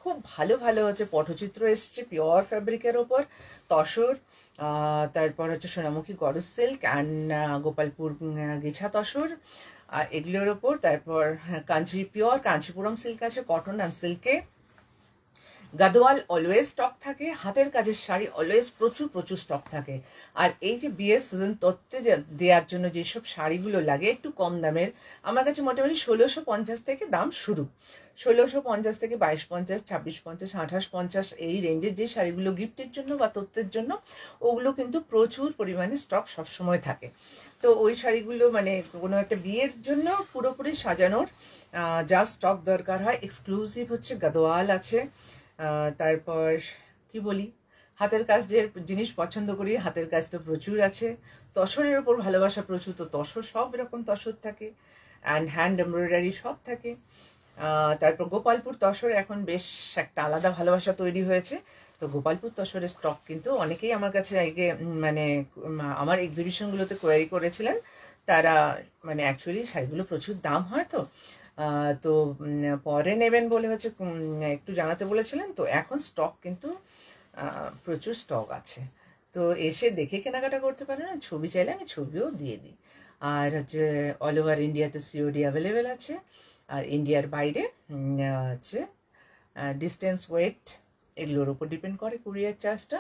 খুব ভালো ভালো হচ্ছে পটচিত্র এসছে পিওর ফ্যাব্রিকের ওপর, তসর, তারপর হচ্ছে সোনামুখী গরজ সিল্ক অ্যান্ড গোপালপুর গেছা তসর এগুলোর ওপর। তারপর কাঞ্চি, পিওর কাঞ্চিপুরম সিল্ক আছে, কটন অ্যান্ড সিল্কে। গাদোয়াল অলওয়েজ স্টক থাকে, হাতের কাজের শাড়ি অলওয়েজ প্রচুর প্রচুর স্টক থাকে। আর এই যে বিয়ের সিজন তত্ত্বে দেওয়ার জন্য যেসব শাড়িগুলো লাগে একটু কম দামের, আমার কাছে মোটামুটি 1650 থেকে দাম শুরু, 1650 থেকে 2250, 2650, 2850 এই রেঞ্জের যে শাড়িগুলো গিফটের জন্য বা তত্ত্বের জন্য, ওগুলো কিন্তু প্রচুর পরিমাণে স্টক সবসময় থাকে। তো ওই শাড়িগুলো মানে কোনো একটা বিয়ের জন্য পুরোপুরি সাজানোর যা স্টক দরকার হয়, এক্সক্লুসিভ হচ্ছে গাদোয়াল আছে। তারপর কি বলি, হাতের কাজ যে জিনিস পছন্দ করি, হাতের কাজ তো প্রচুর আছে, তসরের ওপর ভালোবাসা প্রচুর, তো তসর সব এরকম তসর থাকে, অ্যান্ড হ্যান্ড এমব্রয়ডারি সব থাকে। তারপর গোপালপুর তসর এখন বেশ একটা আলাদা ভালোবাসা তৈরি হয়েছে, তো গোপালপুর তসরের স্টক কিন্তু অনেকেই আমার কাছে আগে মানে আমার এক্সিবিশনগুলোতে কোয়ারি করেছিলেন, তারা মানে অ্যাকচুয়ালি শাড়িগুলো প্রচুর দাম হয়, তো পরে নেবেন বলে হচ্ছে একটু জানাতে বলেছিলেন, তো এখন স্টক কিন্তু প্রচুর স্টক আছে, তো এসে দেখে কেনাকাটা করতে পারেন। ছবি চাইলে আমি ছবিও দিয়ে দিই। আর হচ্ছে অল ওভার ইন্ডিয়াতে সিওডি অ্যাভেলেবেল আছে, আর ইন্ডিয়ার বাইরে হচ্ছে ডিস্টেন্স, ওয়েট এগুলোর উপর ডিপেন্ড করে কুরিয়ার চার্জটা,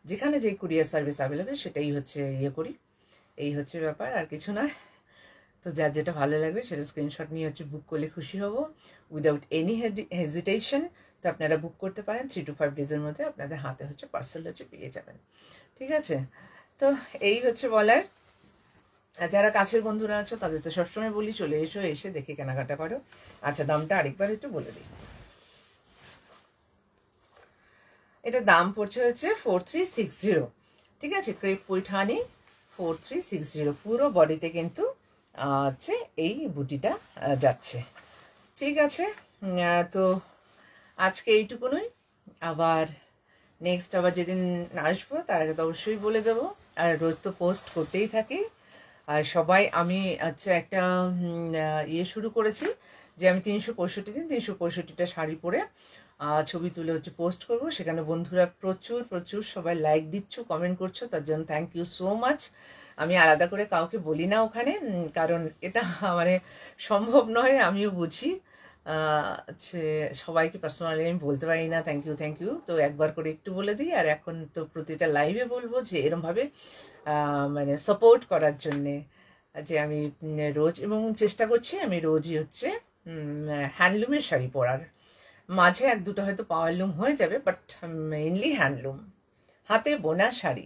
যেখানে যে কুরিয়ার সার্ভিস অ্যাভেলেবেল সেটাই হচ্ছে ইয়ে করি। এই হচ্ছে ব্যাপার, আর কিছু নয়। তো যার যেটা ভালো লাগবে সেটা স্ক্রিনশট নিয়ে হচ্ছে বুক করলে খুশি হব, উইদাউট এনি হেজিটেশন। তো আপনারা বুক করতে পারেন, 3 to 5 ডেজের মধ্যে আপনাদের হাতে হচ্ছে পার্সেল হচ্ছে পেয়ে যাবেন, ঠিক আছে। তো এই হচ্ছে বলার। যারা কাছের বন্ধুরা আছো তাদের তো সবসময় বলি চলে এসো, এসে দেখে কেনাকাটা করো। আচ্ছা, দামটা আরেকবার একটু বলে দিই। এটা দাম পড়ছে হচ্ছে 4360, ঠিক আছে। ক্রেপ পৈঠানি 4360, পুরো বডিতে কিন্তু হচ্ছে এই বুটিটা যাচ্ছে, ঠিক আছে। তো আজকে এইটুকুনই, আবার নেক্সট আবার যেদিন আসবো তার আগে তো অবশ্যই বলে দেবো। আর রোজ তো পোস্ট করতেই থাকি, আর সবাই আমি আচ্ছা একটা ইয়ে শুরু করেছি যে আমি 365 দিন 365টা শাড়ি পরে ছবি তুলে হচ্ছে পোস্ট করব, সেখানে বন্ধুরা প্রচুর প্রচুর সবাই লাইক দিচ্ছ, কমেন্ট করছো, তার জন্য থ্যাংক ইউ সো মাচ। আমি আলাদা করে কাউকে বলি না ওখানে, কারণ এটা মানে সম্ভব নয়, আমিও বুঝি। হচ্ছে সবাইকে পার্সোনালি আমি বলতে পারি না থ্যাংক ইউ থ্যাংক ইউ, তো একবার করে একটু বলে দিই। আর এখন তো প্রতিটা লাইভে বলবো যে এরমভাবে মানে সাপোর্ট করার জন্যে, যে আমি রোজ, এবং চেষ্টা করছি আমি রোজই হচ্ছে হ্যান্ডলুমের শাড়ি পরার, মাঝে এক দুটো হয়তো পাওয়ারলুম হয়ে যাবে, বাট মেইনলি হ্যান্ডলুম, হাতে বোনা শাড়ি।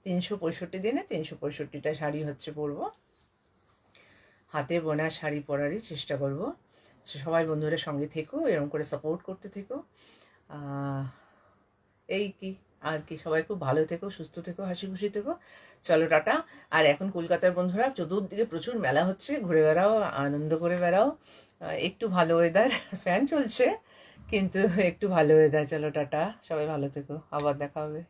365 দিনে 365টা শাড়ি হচ্ছে পরবো, হাতে বোনা শাড়ি পরারই চেষ্টা করব। সবাই বন্ধুরা সঙ্গে থেকো, এরকম করে সাপোর্ট করতে থেকো। এই কি আর কি, সবাই খুব ভালো থেকো, সুস্থ থেকো, হাসি খুশি থেকো। চলো টাটা। আর এখন কলকাতার বন্ধুরা চতুর্দিকে প্রচুর মেলা হচ্ছে, ঘুরে বেড়াও, আনন্দ করে বেড়াও, একটু ভালো ওয়েদার, ফ্যান চলছে কিন্তু একটু ভালো ওয়েদার। চলো টাটা, সবাই ভালো থেকো, আবার দেখা হবে।